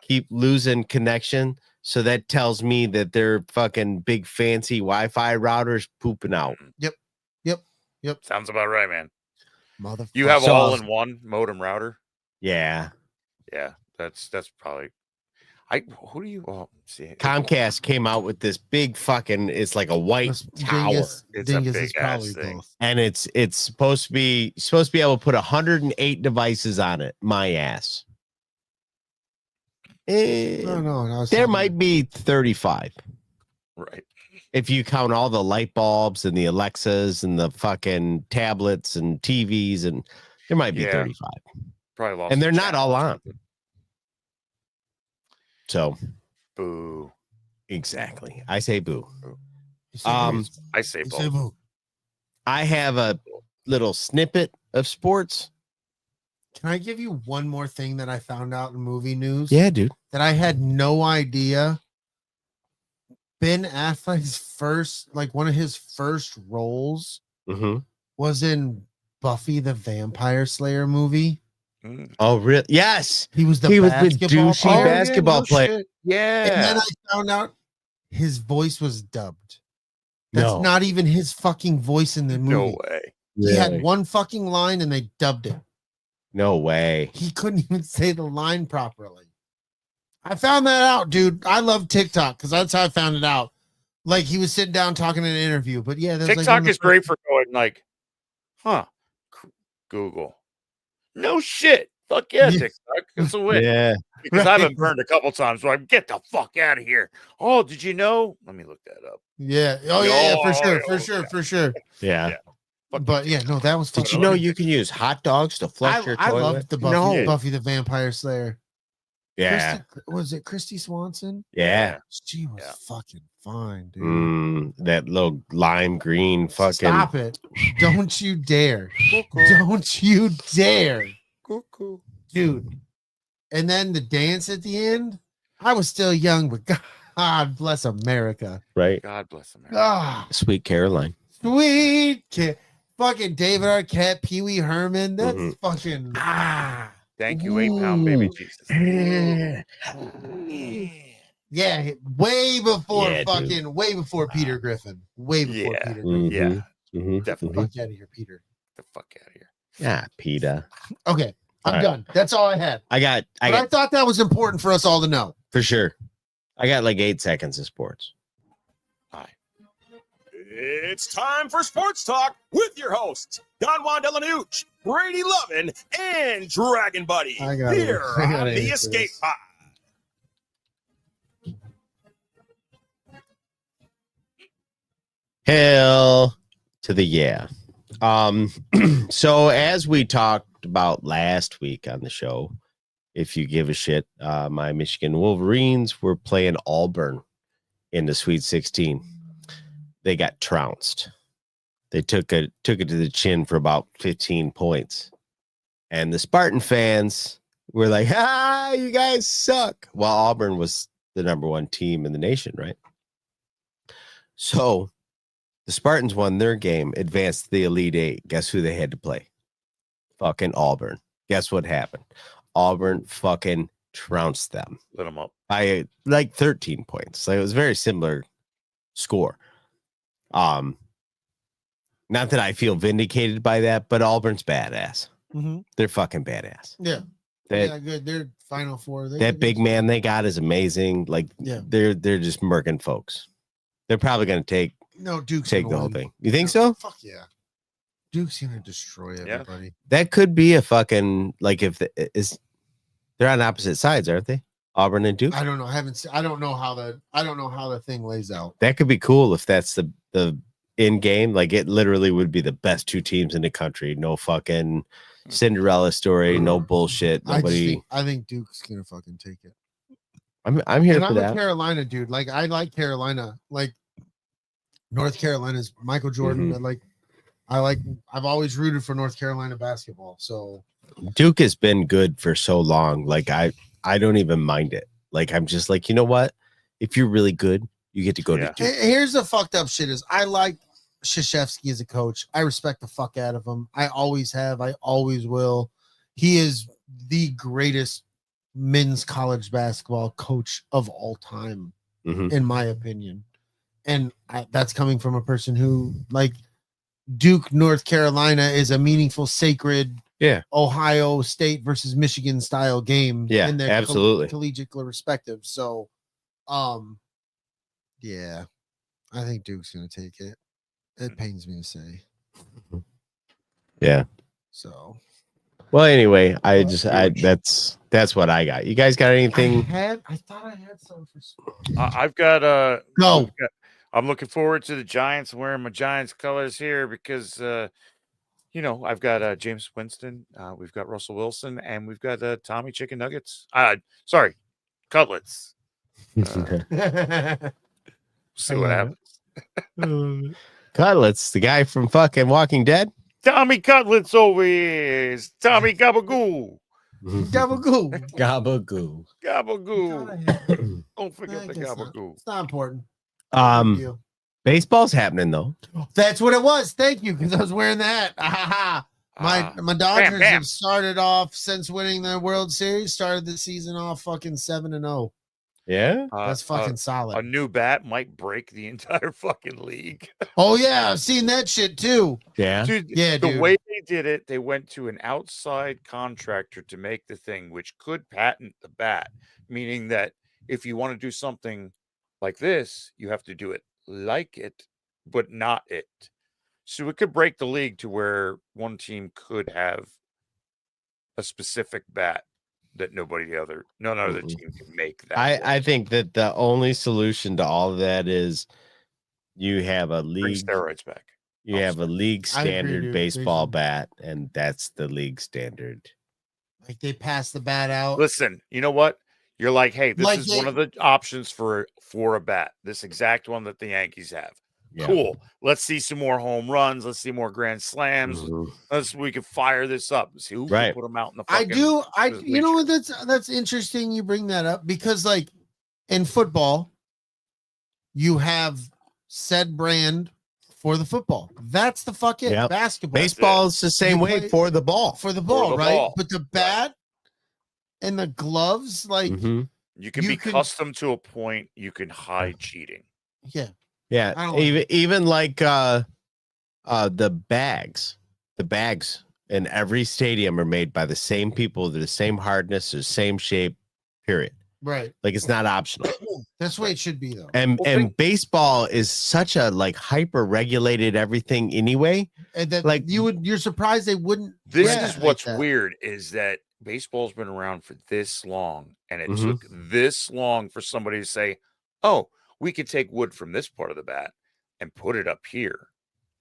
keep losing connection. So that tells me that their fucking big fancy Wi-Fi routers pooping out. Yep. Sounds about right, man. Motherfucker. You have all-in-one modem router? Yeah. Yeah, that's probably. Who do you? Well, see. Comcast came out with this big fucking. It's like a white tower. It's a big ass thing, and it's supposed to be able to put 108 devices on it. My ass. No, there might be 35. Right. If you count all the light bulbs and the Alexas and the fucking tablets and TVs, and there might be 35. Probably lost. And they're not all on. So, boo. Exactly. I say boo. I say boo. I have a little snippet of sports. Can I give you one more thing that I found out in movie news? Yeah, dude. That I had no idea. Ben Affleck's one of his first roles was in Buffy the Vampire Slayer movie. Oh, really? Yes. He was the douchey basketball player. Yeah. And then I found out his voice was dubbed. That's not even his fucking voice in the movie. No way. He had one fucking line and they dubbed it. No way. He couldn't even say the line properly. I found that out, dude. I love TikTok because that's how I found it out. Like he was sitting down talking in an interview. But yeah, TikTok is great for going like, Google. No shit. Fuck yeah, TikTok. It's a win. Yeah. Because I've been burned a couple times. So I'm get the fuck out of here. Oh, did you know? Let me look that up. Yeah. Oh, yeah, for sure. Yeah. But yeah, no, that was. Did you know you can use hot dogs to flush your toilet? I loved the Buffy the Vampire Slayer. Yeah. Was it Christy Swanson? Yeah. She was Yeah. fucking fine, dude. That little lime green fucking. Stop it. Don't you dare. Don't you dare. Cuckoo. Dude. And then the dance at the end. I was still young, but God bless America. Right. God bless America. Ah, Sweet Caroline. sweet kid. Fucking David Arquette, Pee Wee Herman. That's Mhm. fucking Thank you, 8-pound baby Ooh. Jesus. yeah, way before Yeah, dude. way before Peter Griffin. Way before Yeah. Peter Griffin. Yeah. Mhm. Definitely. Fuck out of here, Peter. The fuck out of here. Yeah, PETA. Okay, I'm All right. done. That's all I had. I got But I thought that was important for us all to know. for sure. I got like 8 seconds of sports. Hi. It's time for Sports Talk with your hosts, Don Juan Delanucci, Brady Lovin, and Dragon Buddy. I gotta- Here I gotta on the answer Escape this. Pod. Hell to the yeah. So as we talked about last week on the show, if you give a shit, my Michigan Wolverines were playing Auburn in the Sweet 16. They got trounced. They took it to the chin for about 15 points. And the Spartan fans were like, you guys suck. Well, Auburn was the #1 team in the nation, right? So the Spartans won their game, advanced to the Elite Eight. Guess who they had to play? Fucking Auburn. Guess what happened? Auburn fucking trounced them Lit them up. by like 13 points. Like it was a very similar score. Not that I feel vindicated by that, but Auburn's badass. Mm-hmm. They're fucking badass. Yeah. That Yeah, good. They're Final Four. that big man they got is amazing. Like Yeah. they're just murking folks. They're probably gonna take Duke's the gonna whole win. thing. You think so? Fuck yeah. Duke's gonna destroy everybody. That could be a fucking like if they're on opposite sides, aren't they? Auburn and Duke. I don't know. I haven't seen, I don't know how the thing lays out. That could be cool if that's the in game. Like it literally would be the best 2 teams in the country. No fucking Cinderella story. No bullshit. Nobody. I think Duke's gonna fucking take it. I'm here And for I'm that. a Carolina dude. Like I like Carolina. Like North Carolina's Michael Jordan. I've always rooted for North Carolina basketball. So Duke has been good for so long. Like I don't even mind it. Like I'm just like, you know what? If you're really good, you get to go to Duke. here's the fucked up shit is I like Krzyzewski as a coach. I respect the fuck out of him. I always have. I always will. He is the greatest men's college basketball coach of all time, Mhm. in my opinion. And that's coming from a person who, like, Duke, North Carolina is a meaningful, sacred, Ohio State versus Michigan style game. Yeah, in their absolutely. collegiate respective. So, yeah, I think Duke's gonna take it. It pains me to say. Yeah. So, Well, anyway, that's what I got. You guys got anything? I thought I had some for. I've got Go. I'm looking forward to the Giants wearing my Giants colors here because I've got James Winston, we've got Russell Wilson, and we've got Tommy Chicken Nuggets. Sorry, Cutlets. See what happens. Cutlets, the guy from fucking Walking Dead. Tommy Cutlets over here. It's Tommy Gabagoo. Gabagoo. Gabagoo. Gabagoo. Don't forget the Gabagoo. It's not important. Baseball's happening though. That's what it was. Thank you, because I was wearing that. My Dodgers have started off since winning the World Series. Started the season off fucking 7-0. Yeah, that's fucking solid. A new bat might break the entire fucking league. Oh yeah, I've seen that shit too. Yeah, dude. The way they did it, they went to an outside contractor to make the thing, which could patent the bat, meaning that if you want to do something like this, you have to do it like it, but not it. So it could break the league to where one team could have a specific bat that none other team can make that. I think that the only solution to all of that is you have a league. Bring steroids back. You have a league standard baseball bat, and that's the league standard. Like they pass the bat out. Listen, you know what? You're like, hey, this Like is one of the options for a bat. This exact one that the Yankees have. Yeah. Cool. Let's see some more home runs. Let's see more grand slams. Mhm. We can fire this up. See who Right. can put them out in the I fucking do. the You know what? bleachers. That's interesting. You bring that up because, like, in football, you have said brand for the football. That's the fucking Yep. basketball. Baseball is the same You way play- for the ball. For the ball, the right? ball. But the bat and the gloves, like, Mhm. You can You be can- custom to a point. You can hide cheating. yeah. I Yeah, don't like even like the bags. The bags in every stadium are made by the same people, the same hardness, the same shape, period. Right. Like it's not optional. That's the way it should be, though. And Well, think- baseball is such a like hyper regulated everything anyway. And that Like- you're surprised they wouldn't. This Yeah, is like what's that. weird is that baseball's been around for this long, and it Mhm. took this long for somebody to say, "Oh, we could take wood from this part of the bat and put it up here,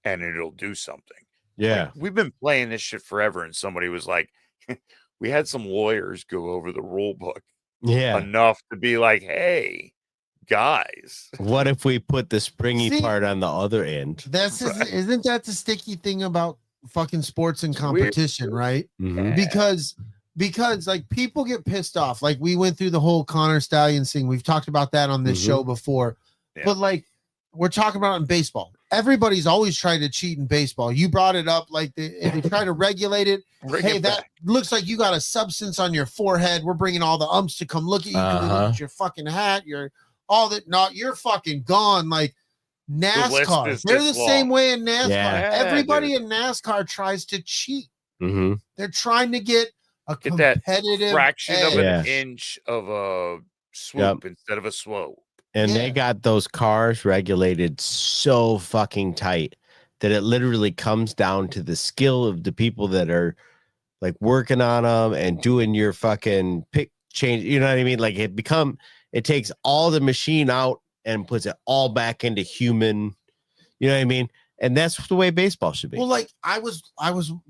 and it'll do something." Yeah. Like, we've been playing this shit forever, and somebody was like, "We had some lawyers go over the rule book Yeah. enough to be like, hey, guys." What if we put the springy See- part on the other end? That's isn't that the sticky thing about fucking sports and It's weird. competition, right? Mhm. Because like people get pissed off. Like we went through the whole Connor Stallions thing. We've talked about that on this Mhm. show before. Yeah. But like we're talking about in baseball. Everybody's always tried to cheat in baseball. You brought it up, like if they try to regulate it. Bring Hey, it that back. looks like you got a substance on your forehead. We're bringing all the umps to come look at you. Can we look at your fucking hat? Your all that. Not you're fucking gone. Like NASCAR, is they're this the same long. way in NASCAR. Yeah. Everybody in NASCAR tries to cheat. Mhm. They're trying to get a Get that competitive fraction of edge. an Yeah. inch of a swoop instead of a slope. And Yeah. they got those cars regulated so fucking tight that it literally comes down to the skill of the people that are like working on them and doing your fucking pick change. You know what I mean? Like it takes all the machine out and puts it all back into human. You know what I mean? And that's the way baseball should be. Well, like I was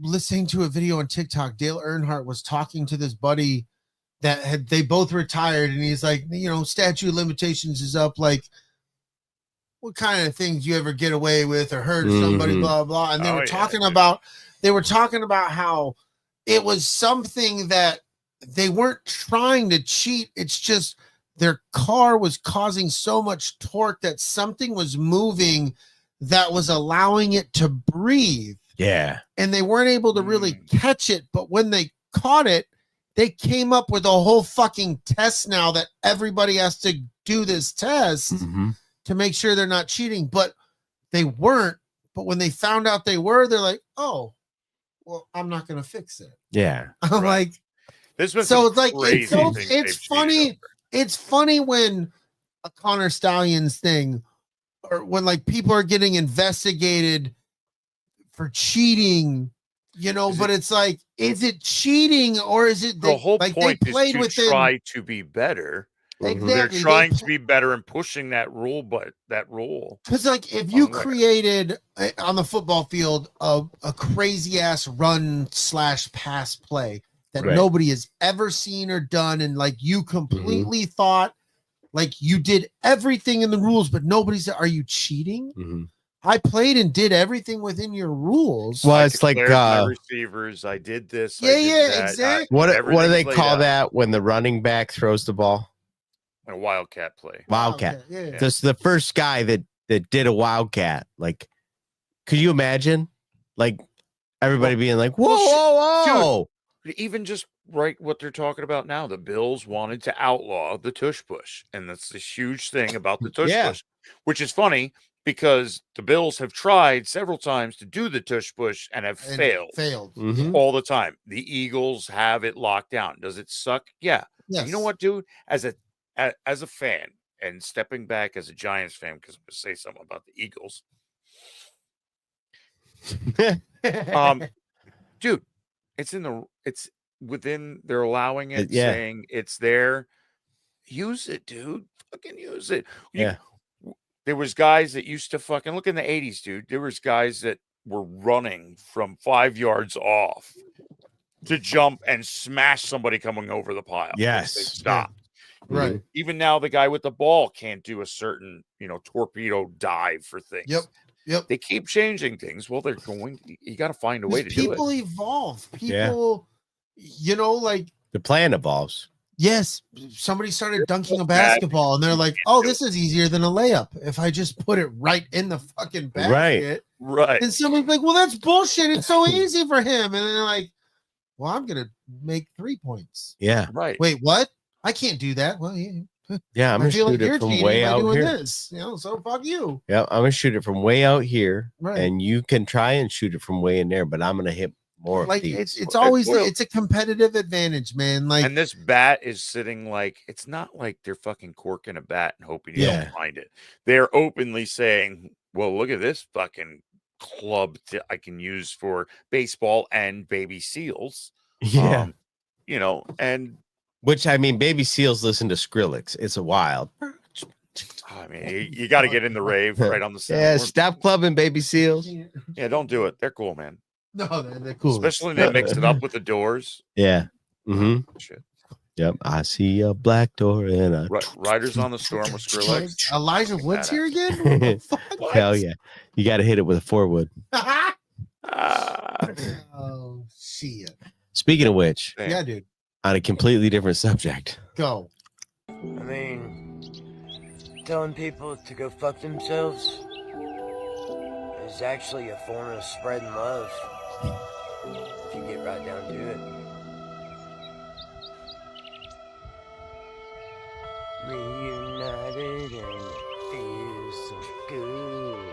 listening to a video on TikTok. Dale Earnhardt was talking to this buddy that they both retired, and he's like, statute of limitations is up. Like, what kind of things you ever get away with or hurt somebody, Mhm. blah blah. And they Oh, were yeah, talking dude. about how it was something that they weren't trying to cheat. It's just their car was causing so much torque that something was moving that was allowing it to breathe, yeah. and they weren't able to really catch it. But when they caught it, they came up with a whole fucking test now that everybody has to do this test Mhm. to make sure they're not cheating. But they weren't. But when they found out they were, they're like, oh, well, I'm not going to fix it. Yeah. I'm Right. like, There's been so some it's like, crazy it's, so, things it's they've cheated funny. over. It's funny when a Connor Stallions thing, or when like people are getting investigated for cheating, but it's like, is it cheating or is it The whole like point they played is to within try to be better. exactly They're trying to be better and pushing that rule, but that rule. because like if you Unaware. created on the football field a crazy ass run / pass play that Right. nobody has ever seen or done, and like you completely thought like you did everything in the rules, but nobody said, are you cheating? Mhm. I played and did everything within your rules. Well, I it's like declared my receivers. I did this. I Yeah, did yeah, that. exactly. what do everything's they laid call out. that when the running back throws the ball? A wildcat play. Wildcat. Yeah. Just the first guy that did a wildcat. Like, could you imagine? Like everybody being like, "Whoa, well, whoa, whoa!" Even just right what they're talking about now. The Bills wanted to outlaw the tush push, and that's this huge thing about the tush Yeah. push, which is funny because the Bills have tried several times to do the tush push and have And failed Mhm. all the time. The Eagles have it locked down. Does it suck? Yeah. Yes. You know what, dude? As a fan and stepping back as a Giants fan, because I'm gonna say something about the Eagles. Dude, it's within, they're allowing it, Yeah. saying it's there. Use it, dude. Fucking use it. Yeah. There was guys that used to fucking look in the 80s, dude. There was guys that were running from 5 yards off to jump and smash somebody coming over the pile. Yes. They stopped. Right. Even now, the guy with the ball can't do a certain, torpedo dive for things. Yep. They keep changing things. Well, they're going. You got to find a way to do it. People evolve. People, like the plan evolves. Yes, somebody started dunking a basketball, and they're like, "Oh, this is easier than a layup if I just put it right in the fucking basket." Right. And somebody's like, "Well, that's bullshit. It's so easy for him." And they're like, "Well, I'm gonna make 3 points." Yeah. Right. Wait, what? I can't do that. Well, Yeah, I'm gonna shoot it from way out here. This, so fuck you. Yeah, I'm gonna shoot it from way out here, Right. and you can try and shoot it from way in there, but I'm gonna hit more. Like of these. it's always it's a competitive advantage, man. Like, and this bat is sitting like it's not like they're fucking corking a bat and hoping you don't find it. They're openly saying, "Well, look at this fucking club I can use for baseball and baby seals." Yeah, and. Which, I mean, baby seals listen to Skrillex. It's a wild. I mean, you got to get in the rave right on the center. Yeah, stop clubbing baby seals. Yeah, don't do it. They're cool, man. No, they're cool. Especially when they mix it up with the Doors. Yeah. Mm-hmm. Shit. Yep. I see a black door and a Riders on the Storm with Skrillex. Elijah Wood's here again? Hell yeah. You got to hit it with a 4-wood. Oh, shit. Speaking of which, yeah, dude. On a completely different subject. Go. I mean, telling people to go fuck themselves is actually a form of spreading love. If you get right down to it. Reunited and it feels so good.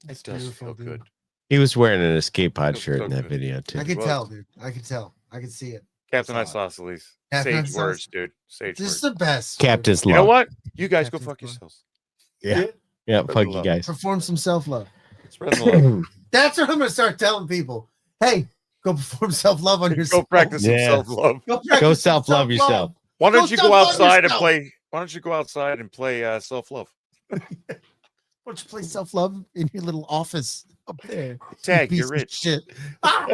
It does feel good. He was wearing an escape pod shirt so in that good. video too. I can tell, dude. I can tell. I can see it. Captain Isosceles. Captain Sage words, dude. Sage This words. is the best. Captain's You love. know what? You guys go Captain's fuck love. yourselves. Yeah. Yeah. Fuck you love. guys. Perform some self-love. Spread the love. That's what I'm gonna start telling people. Hey, go perform self-love on Go yourself. practice some Yeah. self-love. Go, practice Go some self-love yourself. Why don't Go you go self-love outside and yourself. play? Why don't you go outside and play self-love? Why don't you play self-love in your little office up there? Tag, You you're piece of rich. Shit.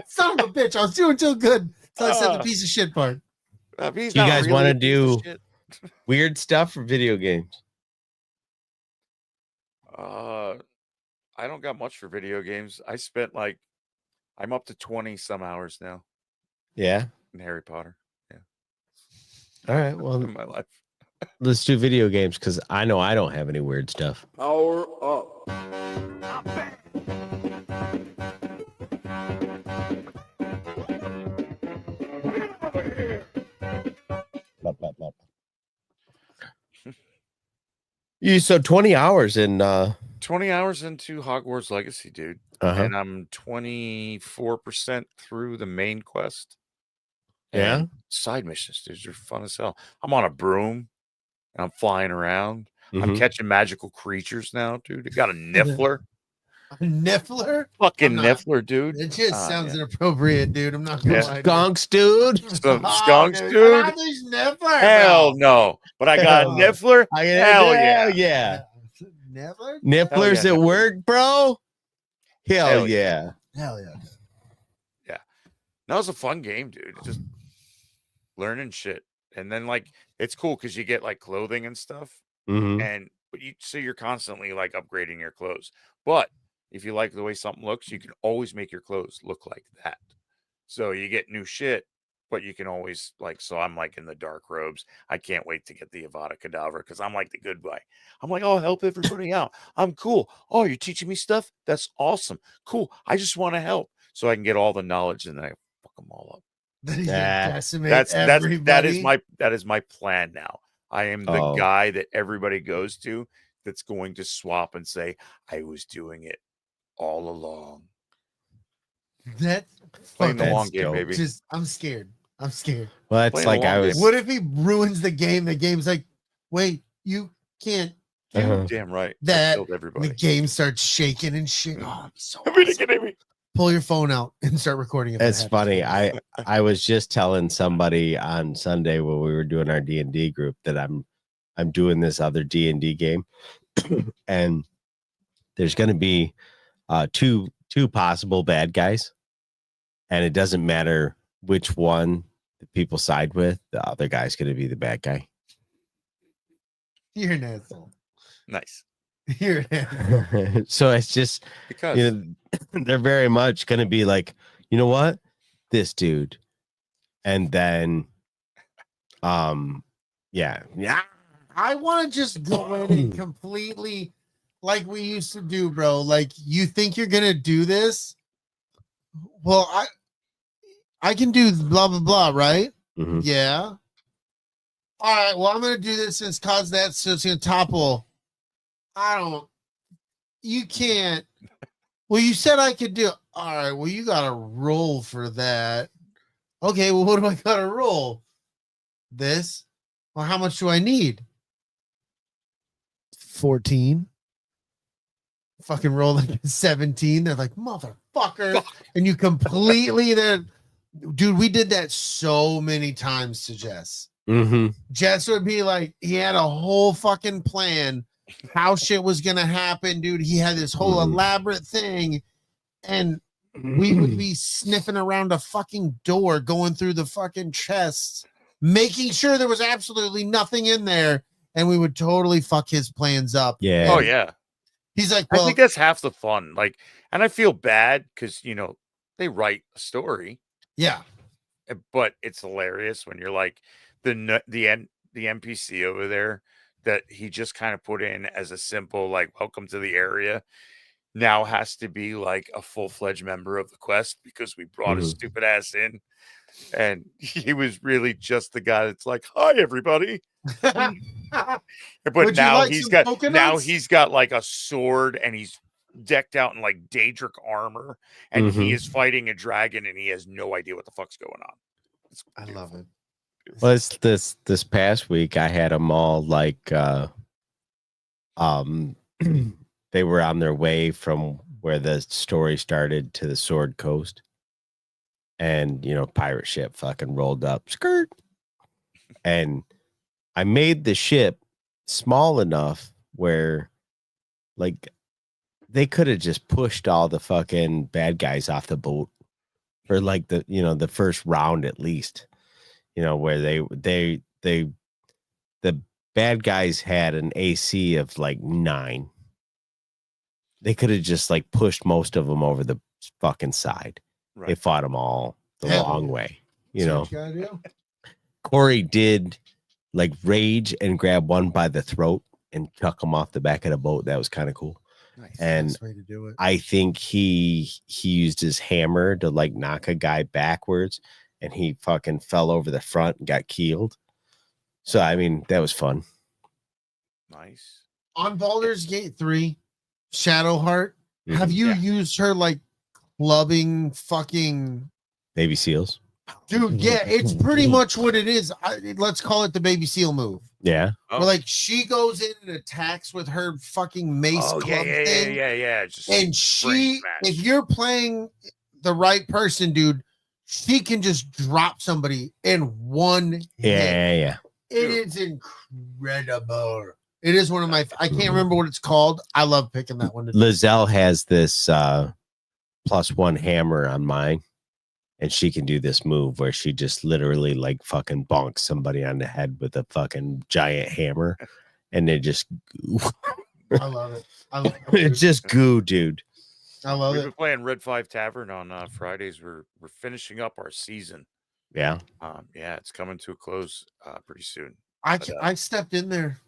Son of a bitch. I was doing too good until I said the piece of shit part. He's You not guys really wanna a piece of do- shit. Weird stuff for video games. I don't got much for video games. I spent I'm up to 20 some hours now Yeah. in Harry Potter All right. Well, in my life. let's do video games because I know I don't have any weird stuff. Power up. So 20 hours in 20 hours into Hogwarts Legacy, dude. uh-huh. And I'm 24% through the main quest. Yeah? And side missions, dude, they're fun as hell. I'm on a broom and I'm flying around. I'm Mhm. catching magical creatures now, dude. I got a Niffler. A Niffler? Fucking I'm not- Niffler, dude. It just Ah, sounds yeah. inappropriate, dude. I'm not gonna Yeah. lie. to you. Skunks, dude. Some Oh, skunks, dude. dude. Not these Niffler, Hell bro. no. But I got a Oh. Niffler. Hell yeah. Yeah. Niffler? Nifflers yeah, at Niffler. work, bro. Hell Hell yeah. Hell yeah. That was a fun game, dude. Just learning shit. And then it's cool because you get clothing and stuff. Mhm. So you're constantly upgrading your clothes. But if you like the way something looks, you can always make your clothes look like that. So you get new shit, but you can always so I'm in the dark robes. I can't wait to get the Avada Kedavra because I'm the good guy. I'm I'll help everybody out. I'm cool. Oh, you're teaching me stuff? That's awesome. Cool. I just want to help so I can get all the knowledge and then I fuck them all up. Nah, Decimate That is everybody. my plan now. I am the Oh. guy that everybody goes to that's going to swap and say, I was doing it all along. That Playing the That's long game, dope. baby. just I'm scared. I'm scared. Well, that's Playing like along I game. was. What if he ruins the game? The game's like, wait, you can't do Uh-huh. Damn right. I that. killed The everybody. game starts shaking and shit. Oh, I'm so I mean, awesome. Pull your phone out and start recording it. That's funny. I was just telling somebody on Sunday when we were doing our D&D group that I'm doing this other D&D game, and there's going to be two possible bad guys, and it doesn't matter which one the people side with. The other guy's going to be the bad guy. You're an asshole. Nice. You're an asshole. So it's just Because you know, they're very much going to be like, you know what, this dude, and then yeah. I want to just go in and completely like we used to do, bro. Like, you think you're gonna do this? Well, I can do blah blah blah, right? Mhm. Yeah. All right. Well, I'm gonna do this since cause that's so it's gonna topple. You can't. Well, you said I could do. All right. Well, you got to roll for that. Okay. Well, what do I got to roll? This. Well, how much do I need? 14. Fucking roll like a 17. They're like, motherfucker. And you completely then, dude, we did that so many times to Jess. Mm-hmm. Jess would be like, he had a whole fucking plan how shit was gonna happen, dude. He had this whole elaborate thing, and we would be sniffing around a fucking door, going through the fucking chests, making sure there was absolutely nothing in there, and we would totally fuck his plans up. Yeah. oh yeah, He's like, I well, think that's half the fun. Like, and I feel bad because they write a story, yeah, but it's hilarious when you're like the NPC over there that he just kind of put in as a simple like welcome to the area now has to be like a full-fledged member of the quest because we brought his stupid ass in, and he was really just the guy that's like, hi everybody. But Would you now like he's some got coconuts? like a sword, and he's decked out in like Daedric armor, and he is fighting a dragon, and he has no idea what the fuck's going on. It's I love it. Well, it's this past week I had them all like they were on their way from where the story started to the Sword Coast, and pirate ship fucking rolled up, skirt, and I made the ship small enough where like they could have just pushed all the fucking bad guys off the boat for like the first round at least. Where the bad guys had an AC of like 9. They could have just like pushed most of them over the fucking side. right. They fought them all the long way. That's what you gotta do. Corey did like rage and grab one by the throat and chuck him off the back of the boat. That was kind of cool. Nice. And Nice way to do it. I think he used his hammer to like knock a guy backwards, and he fucking fell over the front and got keeled. So I mean, that was fun. Nice. On Baldur's Gate 3, Shadowheart, have you Yeah. used her like clubbing fucking Baby seals. dude? Yeah, it's pretty much what it is. Let's call it the baby seal move. Yeah. Oh. Where like she goes in and attacks with her fucking mace Oh club yeah, thing. yeah. Just And brain she, smash. if you're playing the right person, dude, she can just drop somebody in one hit. Yeah. It is incredible. It is one of my. I can't remember what it's called. I love picking that one. Lizelle has this +1 hammer on mine, and she can do this move where she just literally like fucking bonks somebody on the head with a fucking giant hammer, and they just I love it. I love it. it's just goo, dude. I love We've it. been playing Red 5 Tavern on Fridays. We're finishing up our season. Yeah. Yeah, it's coming to a close pretty soon. I stepped in there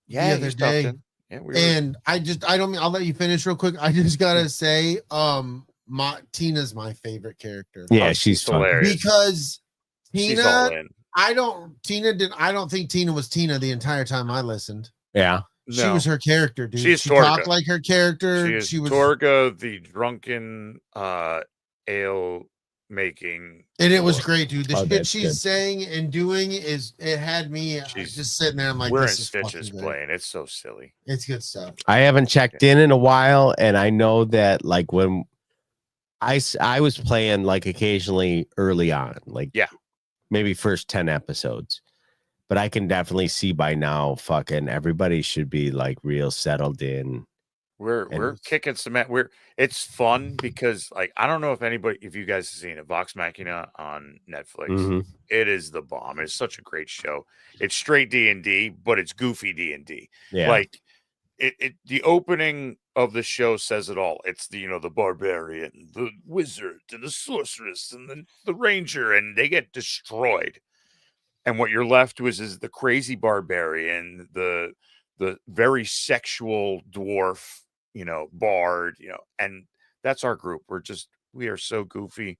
Yeah, the other you stopped day, in. Yeah, we were. and I don't mean I'll let you finish real quick. I just gotta say, Tina's my favorite character. Yeah, she's fun. hilarious. Because She's all Tina, in. I don't think Tina was Tina the entire time I listened. Yeah. She No. was her character, dude. She's She Torga. talked like her character. She was Torga, the drunken ale making. And it was whore. great, dude. The Oh, shit that's she's good. saying and doing it had me She's- just sitting there. I'm like, We're in this is fucking stitches good. playing. It's so silly. It's good stuff. I haven't checked in a while, and I know that like when I was playing like occasionally early on, like Yeah. maybe first 10 episodes, but I can definitely see by now fucking everybody should be like real settled in We're kicking some it's fun because like I don't know if you guys have seen it, Vox Machina on Netflix. Mhm. It is the bomb. It's such a great show. It's straight D&D, but it's goofy D&D. Yeah. Like the opening of the show says it all. It's the barbarian, the wizard, and the sorceress, and the ranger, and they get destroyed. And what you're left with is the crazy barbarian, the very sexual dwarf, bard, and that's our group. We are so goofy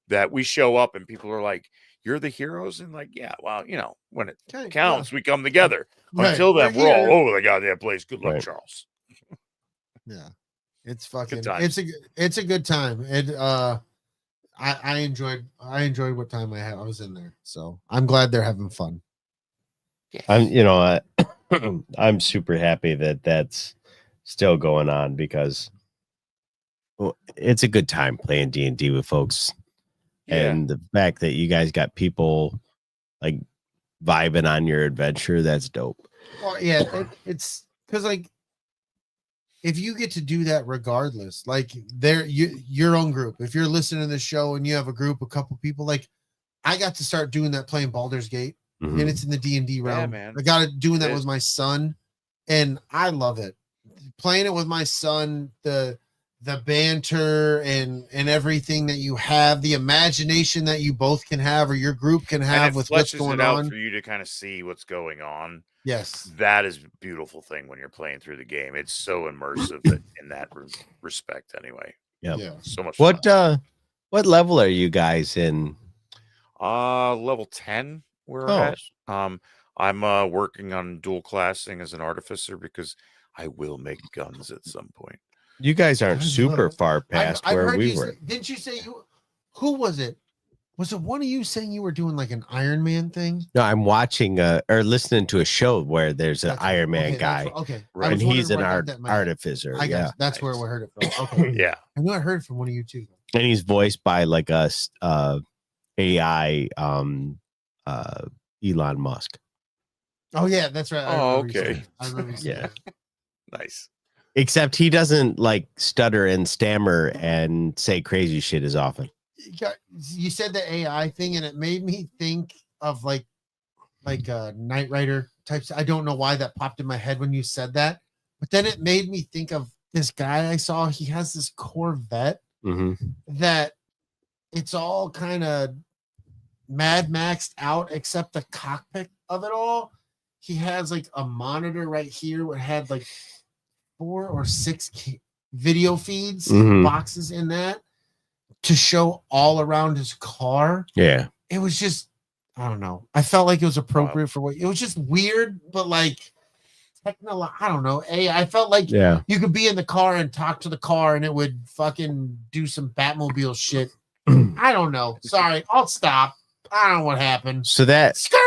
that we show up and people are like, "You're the heroes," and like, yeah, well, when it Okay, counts, we come together. Right. Until then, we're all over the goddamn place. Good luck, Right. Charles. Yeah, it's fucking. times. It's a good time. I enjoyed what time I was in there. So I'm glad they're having fun. I'm super happy that that's still going on because it's a good time playing D&D with folks. Yeah. And the fact that you guys got people like vibing on your adventure, that's dope. Well, yeah, it's because like if you get to do that regardless, like your own group, if you're listening to the show and you have a group, a couple people, like I got to start doing that playing Baldur's Gate. Mhm. And it's in the D&D realm. man. I got it doing that It with is. my son, and I love it. Playing it with my son, the banter and everything that you have, the imagination that you both can have or your group can And have it with what's fleshes going it out on. for you to kind of see what's going on. Yes. That is a beautiful thing when you're playing through the game. It's so immersive in that respect. Anyway, Yep. Yeah. so much. Fun. What level are you guys in? Level 10 we're at. I'm working on dual classing as an artificer because I will make guns at some point. You guys aren't I've super heard- far past where heard we you were. say- didn't you say you? Who was it? Was it one of you saying you were doing like an Iron Man thing? No, I'm watching or listening to a show where there's an That's right. Iron Man Okay, guy, that's- okay. Right. I and was he's an wondering where I heard that in my head. artificer. I got Yeah, you. That's where Nice. we heard it from. Okay. Yeah. I knew I heard it from one of you too. and he's voiced by like a AI Elon Musk. Oh yeah, that's right. I Oh, remember you saying okay. it. I remember you saying Yeah. that. Nice. Except he doesn't like stutter and stammer and say crazy shit as often. You said the AI thing, and it made me think of like Knight Rider types. I don't know why that popped in my head when you said that, but then it made me think of this guy I saw. He has this Corvette that it's all kind of Mad Maxed out, except the cockpit of it all. He has like a monitor right here where it had like 4 or 6 video feeds boxes in that to show all around his car. Yeah. It was just, I don't know. I felt like it was appropriate for what it was just weird, but like I don't know. I felt like you could be in the car and talk to the car and it would fucking do some Batmobile shit. I don't know. Sorry, I'll stop. I don't know what happened. So that Skirt!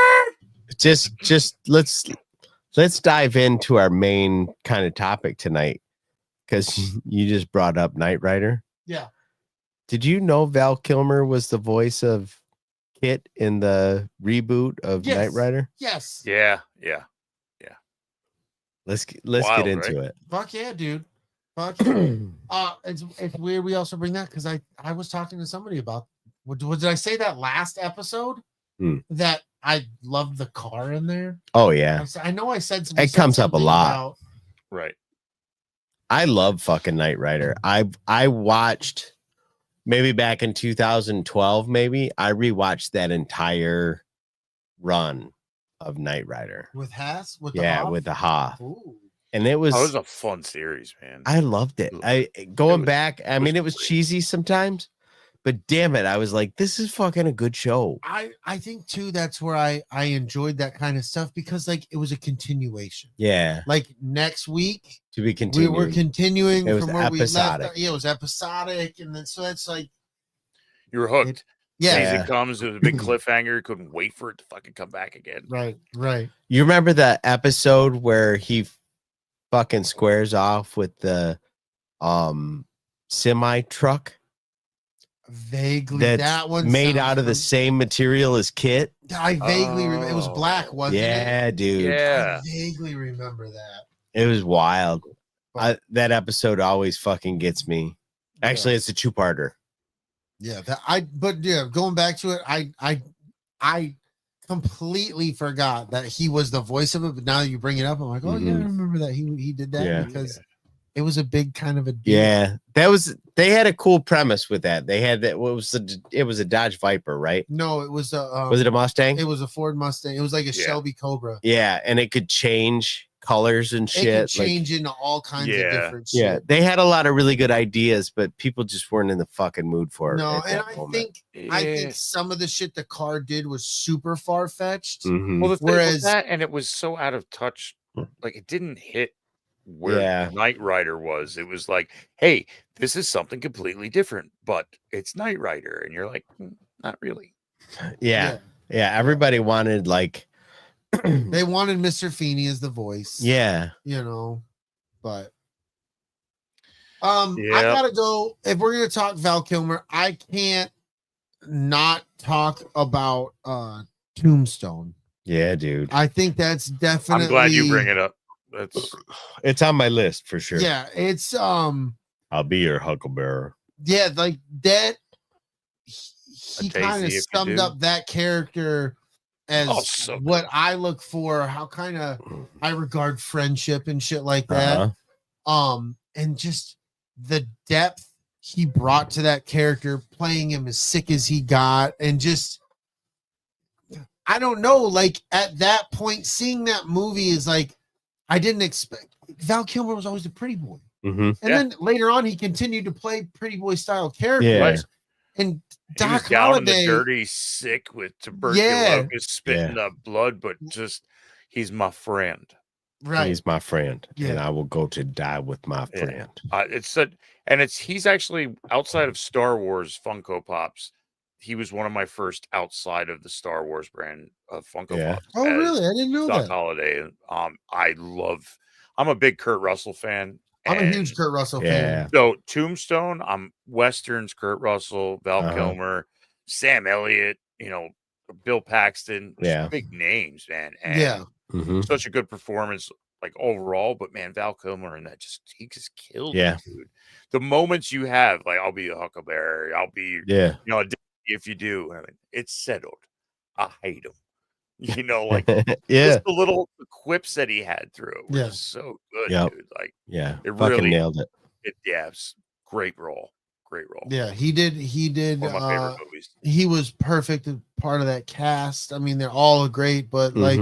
just let's dive into our main kind of topic tonight because you just brought up Knight Rider. Yeah. Did you know Val Kilmer was the voice of Kit in the reboot of Yes. Knight Rider? Yes. Yeah. Let's Wild, get into it. Fuck yeah, dude. Fuck yeah. It's weird we also bring that because I was talking to somebody about did I say that last episode that I loved the car in there? Oh yeah. I know I said It comes up a lot. Right. I love fucking Knight Rider. I watched maybe back in 2012, maybe I rewatched that entire run of Knight Rider. With Haas? With the Hoth. Ooh. And it was, It was a fun series, man. I loved it. Back, I mean, it was cheesy sometimes, but damn it, I was like, this is fucking a good show. I think too that's where I enjoyed that kind of stuff because like it was a continuation. Yeah. Like next week To be continued. we were continuing It was from where we episodic. left. Yeah, it was episodic, and then so that's like You were hooked. yeah. Season comes, it was a big cliffhanger. Couldn't wait for it to fucking come back again. Right. You remember the episode where he fucking squares off with the semi truck Vaguely, that's that one made sounds out of the same material as Kit? I vaguely remember. It was black, wasn't it? Yeah, dude. Yeah. I vaguely remember that. It was wild. That episode always fucking gets me. Actually, it's a two-parter. Yeah, going back to it, I completely forgot that he was the voice of it, but now you bring it up, I'm like, oh yeah, I remember that he did that because it was a big kind of a deal. Yeah, they had a cool premise with that. They had that. It was a Dodge Viper, right? No, it was was it a Mustang? It was a Ford Mustang. It was like a Shelby Cobra. Yeah, and it could change colors and shit. It could change into all kinds of different shit. Yeah, they had a lot of really good ideas, but people just weren't in the fucking mood for it. No, and I think some of the shit the car did was super far-fetched. Well, the thing was that, and it was so out of touch, like it didn't hit where Knight Rider was. It was like, hey, this is something completely different, but it's Knight Rider, and you're like, not really. Yeah. Everybody wanted like they wanted Mr. Feeney as the voice. Yeah, but I gotta go. If we're gonna talk Val Kilmer, I can't not talk about Tombstone. Yeah, dude. I think that's definitely. I'm glad you bring it up. It's on my list for sure. Yeah, it's I'll be your hucklebearer. Yeah, like that. He kind of summed up that character as what I look for, how kind of I regard friendship and shit like that. And just the depth he brought to that character, playing him as sick as he got, and just I don't know, like at that point, seeing that movie is like I didn't expect. Val Kilmer was always a pretty boy. And then later on, he continued to play pretty boy style characters. Yeah. And Doc he was down Holliday, in the dirty, sick with tuberculosis, spitting up blood, but just he's my friend. Right. He's my friend, and I will go to die with my friend. He's actually outside of Star Wars Funko Pops. He was one of my first outside of the Star Wars brand of Funko Pops. Oh, really? I didn't know Doc that. Holliday. I'm a big Kurt Russell fan. I'm a huge Kurt Russell fan. So Tombstone, I'm Westerns, Kurt Russell, Val Kilmer, Sam Elliott, Bill Paxton, big names, man. And such a good performance, like overall. But man, Val Kilmer and he just killed it, dude. The moments you have, like I'll be a huckleberry, I'll be if you do, it's settled. I hate him. Like just the little quips that he had through it was so good, dude. Like, it really nailed it. It's great role. Yeah, he did. One of my favorite movies. He was perfect part of that cast. I mean, they're all great, but like,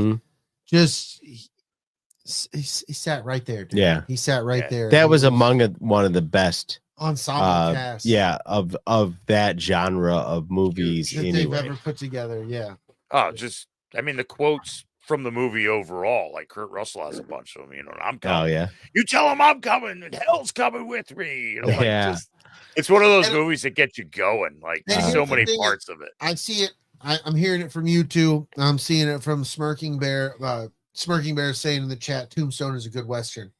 just he sat right there, dude. Yeah, he sat right there. That was among one of the best ensemble cast. Yeah, of that genre of movies that they've ever put together. Yeah. Oh, the quotes from the movie overall, like Kurt Russell has a bunch of them, and I'm coming. Oh, yeah. You tell him I'm coming and hell's coming with me. It's one of those movies that get you going. Like so many parts of it. I see it. I'm hearing it from you too. I'm seeing it from Smirking Bear. Smirking Bear saying in the chat, Tombstone is a good Western.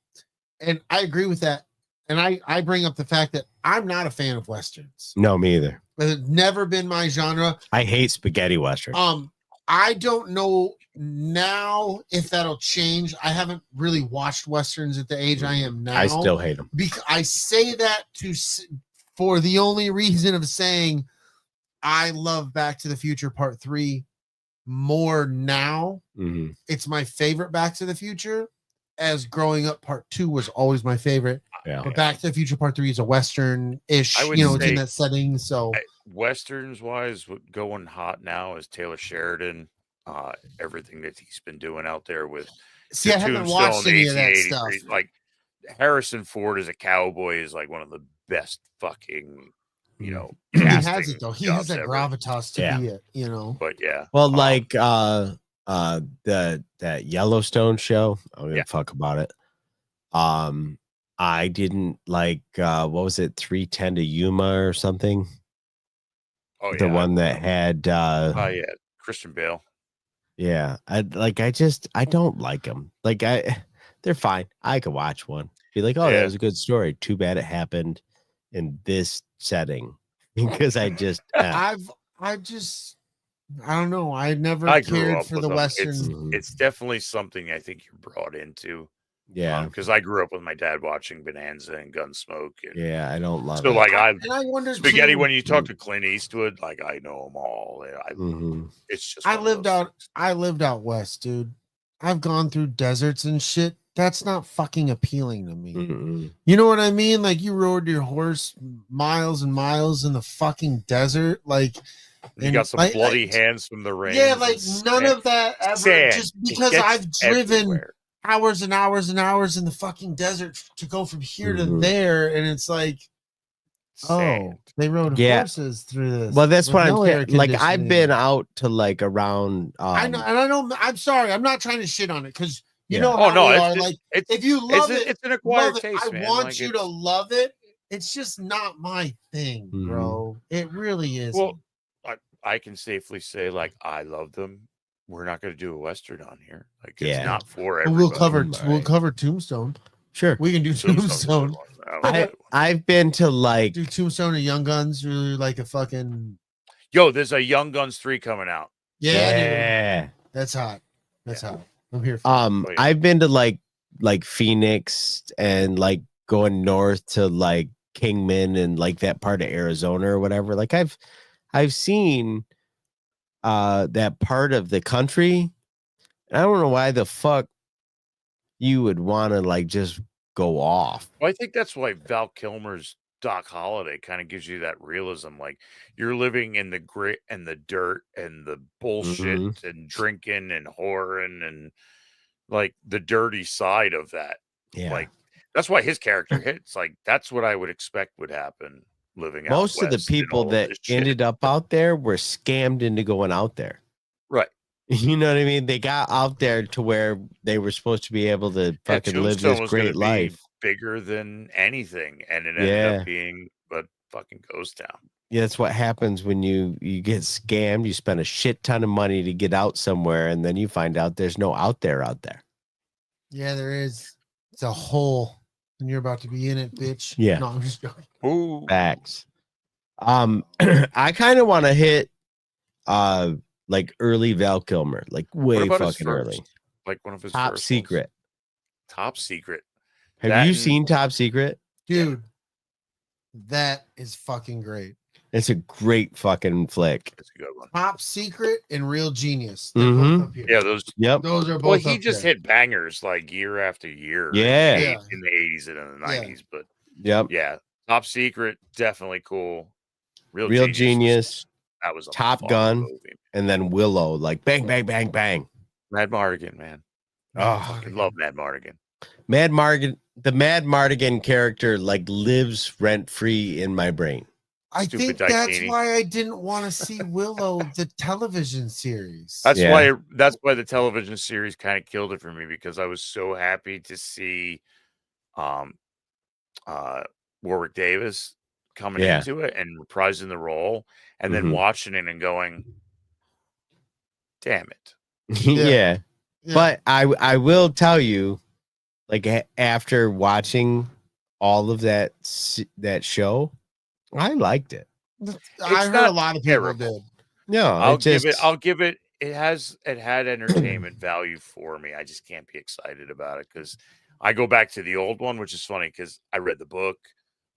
And I agree with that. And I bring up the fact that I'm not a fan of Westerns. No, me either. It's never been my genre. I hate spaghetti Western. I don't know now if that'll change. I haven't really watched Westerns at the age I am now. I still hate them. Because I say that for the only reason of saying I love Back to the Future Part 3 more now. It's my favorite Back to the Future, as growing up Part 2 was always my favorite. But Back to the Future Part 3 is a Western-ish, it's in that setting. So Westerns wise, what going hot now is Taylor Sheridan, everything that he's been doing out there with I haven't watched any of that stuff. Like Harrison Ford as a cowboy is like one of the best fucking he has it though. He has that gravitas to be it, But well, like that Yellowstone show. I don't give a fuck about it. I didn't like what was it, 3:10 to Yuma or something? Oh yeah, the one that had Christian Bale. Yeah, I don't like them. Like they're fine. I could watch one. Be like, oh, that was a good story. Too bad it happened in this setting. Because I don't know. I never cared for the Westerns. It's definitely something I think you're brought into. Yeah. Because I grew up with my dad watching Bonanza and Gunsmoke. And Yeah, I don't love so, it. like, And I wonder Spaghetti, too, when you talk to Clint Eastwood, like, I know them all. Mhm. It's just I one of those things. I lived out west, dude. I've gone through deserts and shit. That's not fucking appealing to me. Mm-mm. You know what I mean? Like you rode your horse miles and miles in the fucking desert, like You and got some like, bloody hands from the rain. yeah, like none of that ever. Sand. Just It because gets I've driven everywhere. hours and hours and hours in the fucking desert to go from here to Mhm. there, and it's like, Sand. they rode Yeah. horses through this. Well, that's with what no air I'm like. I've conditioning. been out to like around. I know, and I know. I'm sorry. I'm not trying to shit on it because you Yeah. know Oh how no, we it's are. just, Like, it's if you love it, it's an acquired love it. taste, I man. want Like, you to love it. It's just not my thing, Mhm. bro. It really is. Well, I can safely say, like, I love them. We're not going to do a Western on here. Like, it's Yeah. not for But everybody. we'll cover Tombstone. Sure. We can do Tombstone's a good Tombstone. one. That was a good one. I've been to like Do Tombstone and Young Guns. Really like a fucking Yo, there's a Young Guns 3 coming out. yeah, dude. That's hot. That's hot. I'm here for Oh, yeah. I've been to like Phoenix and like going north to like Kingman and like that part of Arizona or whatever. Like I've seen that part of the country. I don't know why the fuck you would want to like just go off. Well, I think that's why Val Kilmer's Doc Holliday kind of gives you that realism. Like, you're living in the grit and the dirt and the bullshit Mhm. and drinking and whoring and like the dirty side of that. Yeah. Like, that's why his character hits. Like, that's what I would expect would happen living out Most of the west and people all of that this shit. ended up out there were scammed into going out there. Right. You know what I mean? They got out there to where they were supposed to be able to fucking live Tombstone this was gonna great be life. bigger than anything, and it ended Yeah. up being a fucking ghost town. Yeah, that's what happens when you get scammed. You spend a shit ton of money to get out somewhere, and then you find out there's no out there. Yeah, there is. It's a hole, and you're about to be in it, bitch. Yeah. No, I'm just joking. Ooh. Facts. I kind of want to hit like early Val Kilmer, like way What about his fucking early. first? Like one of his Top first Secret. ones? Top Secret. Have That you and- seen Top Secret? Dude, that is fucking great. It's a great fucking flick. It's a good one. Top Secret and Real Genius. They're Mhm. both up here. Yeah, those. Yep. Those are both. Well, he up just there. hit bangers like year after year. Yeah. Yeah. In the 80s and in the Yeah. 90s, but Yep. yeah, Top Secret definitely cool. Real Genius, that was a Top fun Gun. movie. and then Willow, like bang, bang, bang, bang. Mad Mardigan, man. Oh, I love Mad Mardigan. Mad Mardigan, the Mad Mardigan character like lives rent free in my brain. I Stupid think that's Daikini. why I didn't want to see Willow, the television series. That's Yeah. why the television series kind of killed it for me, because I was so happy to see Warwick Davis coming Yeah. into it and reprising the role, and then Mhm. watching it and going, damn it. Yeah. Yeah. But I will tell you, like after watching all of that show, I liked it. I heard a not lot of people terrible. did. No, I'll give it it had entertainment value for me. I just can't be excited about it because I go back to the old one, which is funny because I read the book.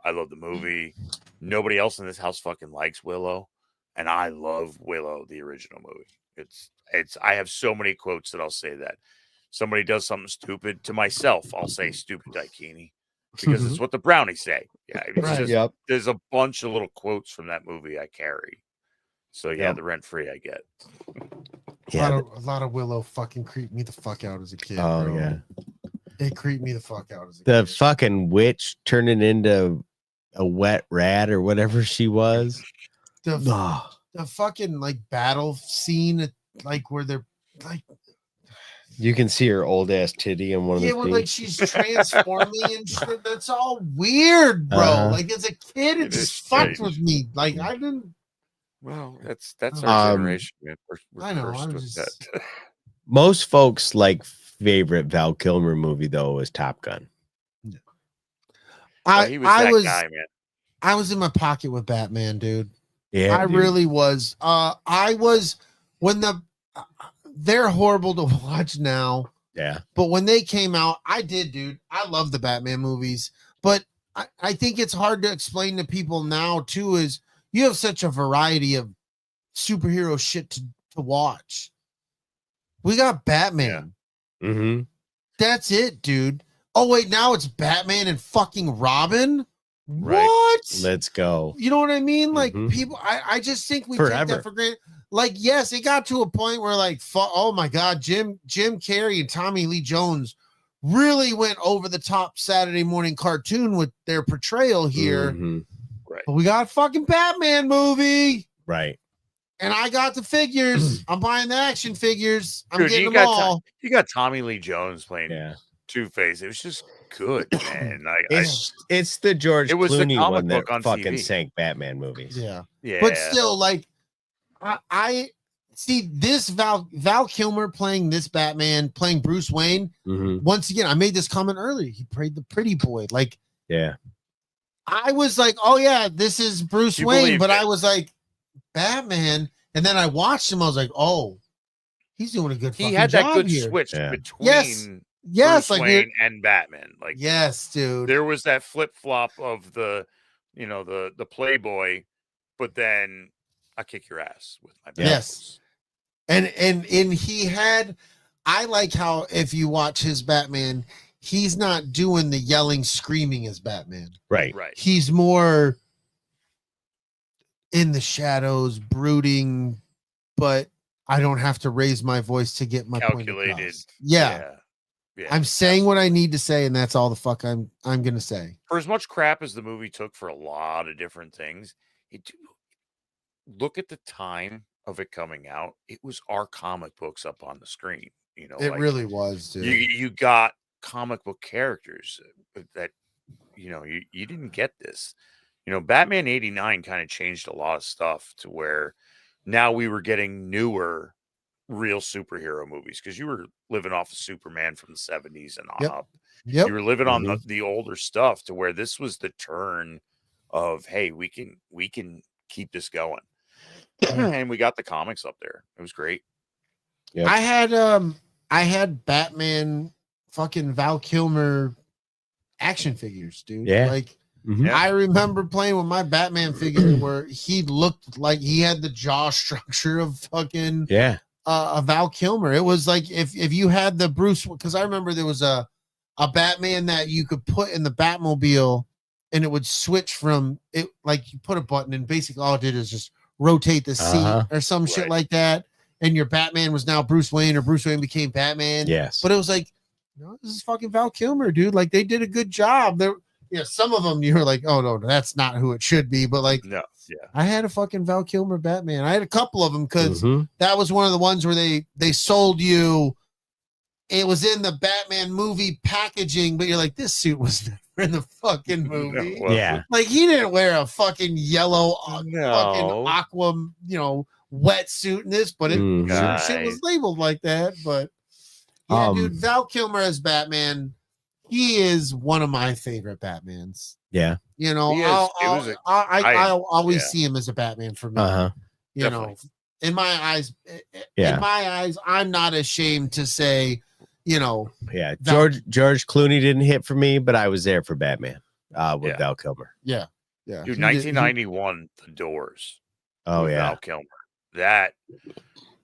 I love the movie. Nobody else in this house fucking likes Willow, and I love Willow, the original movie. It's I have so many quotes that I'll say that. Somebody does something stupid to myself, I'll say stupid Daikini, because it's what the brownies say. Yeah, it's Right. just, Yep. there's a bunch of little quotes from that movie I carry. So yeah, Yep. the rent free I get. Yeah. A lot of Willow fucking creeped me the fuck out as a kid. Oh bro. yeah. It creeped me the fuck out as a The kid. fucking witch turning into a wet rat or whatever she was. The fucking like battle scene, like where they're like, You can see her old ass titty in one of yeah, the when scenes. like she's transforming and shit. That's all weird, bro. Uh-huh. Like as a kid, it It just is fucked strange. with me. Like I didn't. Well, that's our generation, man. We're I know, cursed I'm with just- that. Most folks like favorite Val Kilmer movie though is Top Gun. He was that guy, man. I was in my pocket with Batman, dude. Yeah, I dude. really was. I was when they're horrible to watch now, Yeah. But when they came out, I did, dude. I love the Batman movies. But I think it's hard to explain to people now, too, is you have such a variety of superhero shit to watch. We got Batman. Mm-hmm. That's it, dude. Oh, wait, now it's Batman and fucking Robin? Right. What? Let's go. You know what I mean? Like, Mhm. people, I just think we take Forever. that for granted. Like, yes, it got to a point where, like, oh my God, Jim Carrey and Tommy Lee Jones really went over the top Saturday morning cartoon with their portrayal here. Mhm. Right. But we got a fucking Batman movie. Right. And I got the figures. I'm buying the action figures. I'm Dude, getting you them got all. you got Tommy Lee Jones playing Yeah. Two-Face. It was just good, man. It's the George It was the Clooney comic one that book on fucking TV. sank Batman movies. Yeah. Yeah, But still, like, I see this Val Kilmer playing this Batman, playing Bruce Wayne. Mhm. Once again, I made this comment earlier. He played the pretty boy. Like, Yeah. I was like, oh yeah, this is Bruce You Wayne, believed but it. I was like, Batman. And then I watched him. I was like, oh, he's doing a good he fucking had that job good here. switch Yeah. between Yes, Bruce like Wayne and Batman. Like, yes, dude. there was that flip flop of the playboy, but then I kick your ass with my Yes. And he had, I like how if you watch his Batman, he's not doing the yelling, screaming as Batman. Right. Right. He's more in the shadows, brooding, but I don't have to raise my voice to get my point Calculated. across. Yeah. Yeah. I'm saying what I need to say, and that's all the fuck I'm gonna say. For as much crap as the movie took for a lot of different things, look at the time of it coming out. It was our comic books up on the screen. You know, It like, really was, dude. you got comic book characters that you didn't get this. Batman 89 kind of changed a lot of stuff to where now we were getting newer real superhero movies, because you were living off of Superman from the 70s and on Yep. up. Yep. You were living on the older stuff, to where this was the turn of, hey, we can keep this going. And we got the comics up there. It was great. Yep. I had Batman fucking Val Kilmer action figures, dude. Yeah. Like, Mhm. Yeah. I remember playing with my Batman figure where he looked like he had the jaw structure of fucking Yeah. a Val Kilmer. It was like if you had the Bruce, because I remember there was a Batman that you could put in the Batmobile and it would switch from it, like you put a button and basically all it did is just rotate the seat or some shit Right. like that. And your Batman was now Bruce Wayne, or Bruce Wayne became Batman. Yes. But it was like, no, this is fucking Val Kilmer, dude. Like, they did a good job. There, some of them you were like, oh no, that's not who it should be. But like, No, yeah. I had a fucking Val Kilmer Batman. I had a couple of them because Mhm. that was one of the ones where they sold you. It was in the Batman movie packaging, but you're like, this suit was never in the fucking movie. Well, Yeah. Like, he didn't wear a fucking yellow, fucking No. aqua, wetsuit in this, but it Mhm. shit was labeled like that. But yeah, dude, Um, Val Kilmer as Batman, he is one of my favorite Batmans. Yeah. You know, He is. I'll always see him as a Batman for me. Uh-huh. You Definitely. know, in my eyes, Yeah. in my eyes, I'm not ashamed to say, Yeah. Val- George Clooney didn't hit for me, but I was there for Batman with Yeah. Val Kilmer. yeah. Dude, he did- 1991, The Doors. Oh with yeah. Val Kilmer. That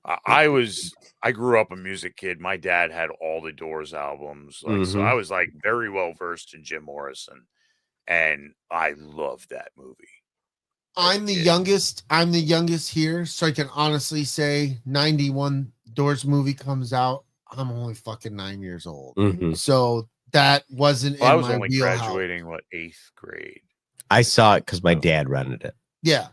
I grew up a music kid. My dad had all the Doors albums, so Mhm. I was like very well versed in Jim Morrison, and I loved that movie. I'm the youngest. I'm the youngest here, so I can honestly say 91 Doors movie comes out. I'm only fucking 9 years old. Mhm. So that wasn't Well, I in was my only wheelhouse. graduating 8th grade. I saw it because my dad rented it. Yeah.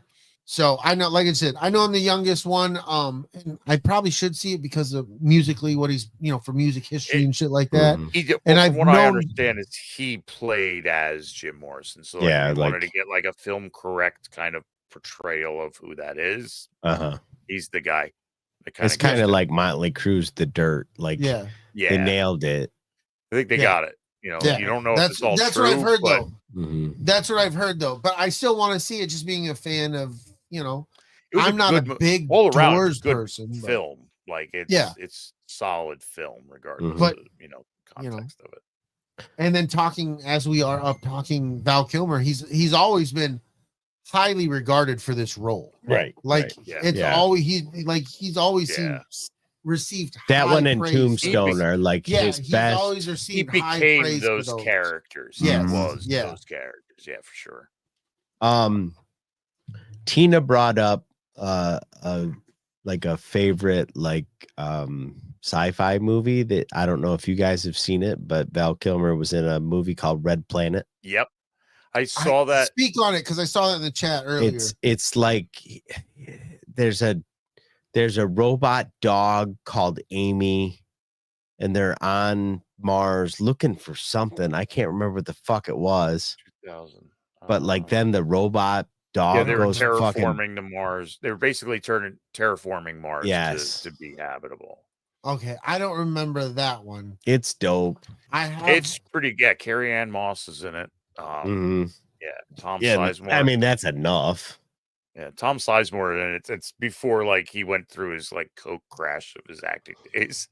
So I know, like I said, I know I'm the youngest one. And I probably should see it because of musically what he's, for music history and shit like that. Mhm. And From I've what I known- understand is he played as Jim Morrison, so Yeah, if you wanted to like- get like a film correct kind of portrayal of who that is, Uh-huh. he's the guy. It's kind of like Motley Crue's The Dirt. Like, Yeah. they yeah, nailed it. I think they Yeah. got it. Yeah. You don't know if That's it's all that's true, what I've heard but though. Mhm. That's what I've heard though. But I still want to see it, just being a fan of, it was I'm not a good big all around Doors good person. but- film. Like Yeah. it's solid film regardless But, of you know, context of it. and then talking as we are up talking Val Kilmer, he's always been highly regarded for this role. Right. Like right. Yeah. it's Yeah. always he's always Yeah. received That high one and praise for Tombstone those. are like Yeah, his he's best. always He received high became praise those for those characters. Yes. He was Yeah. those characters. Yeah, for sure. Tina brought up like a favorite sci-fi movie that I don't know if you guys have seen it, but Val Kilmer was in a movie called Red Planet. Yep. I saw that. Speak on it because I saw that in the chat earlier. It's like there's a robot dog called Amy, and they're on Mars looking for something. I can't remember what the fuck it was. 2000. But like then the robot dog they were goes fucking terraforming the Mars. They were basically terraforming Mars Yes. to be habitable. Okay, I don't remember that one. It's dope. I have It's pretty. Yeah, Carrie Ann Moss is in it. Mhm. Yeah, Tom Yeah, Sizemore. I mean that's enough. Yeah, Tom Sizemore, and it's before like he went through his like coke crash of his acting days.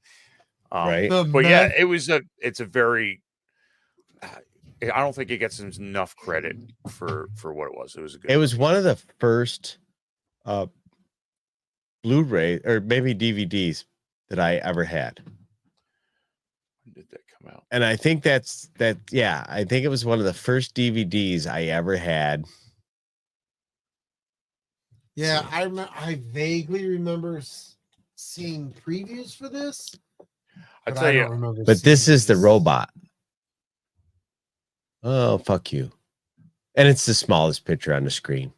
Right. But yeah, it's a very. I don't think it gets enough credit for what it was. It was a good. It was one of the first Blu-ray or maybe DVDs that I ever had. When did that come out? And I think yeah, I think it was one of the first DVDs I ever had. Yeah, I vaguely remember seeing previews for this. I But tell I you, don't remember. But this seeing is the robot. Oh, fuck you. And it's the smallest picture on the screen.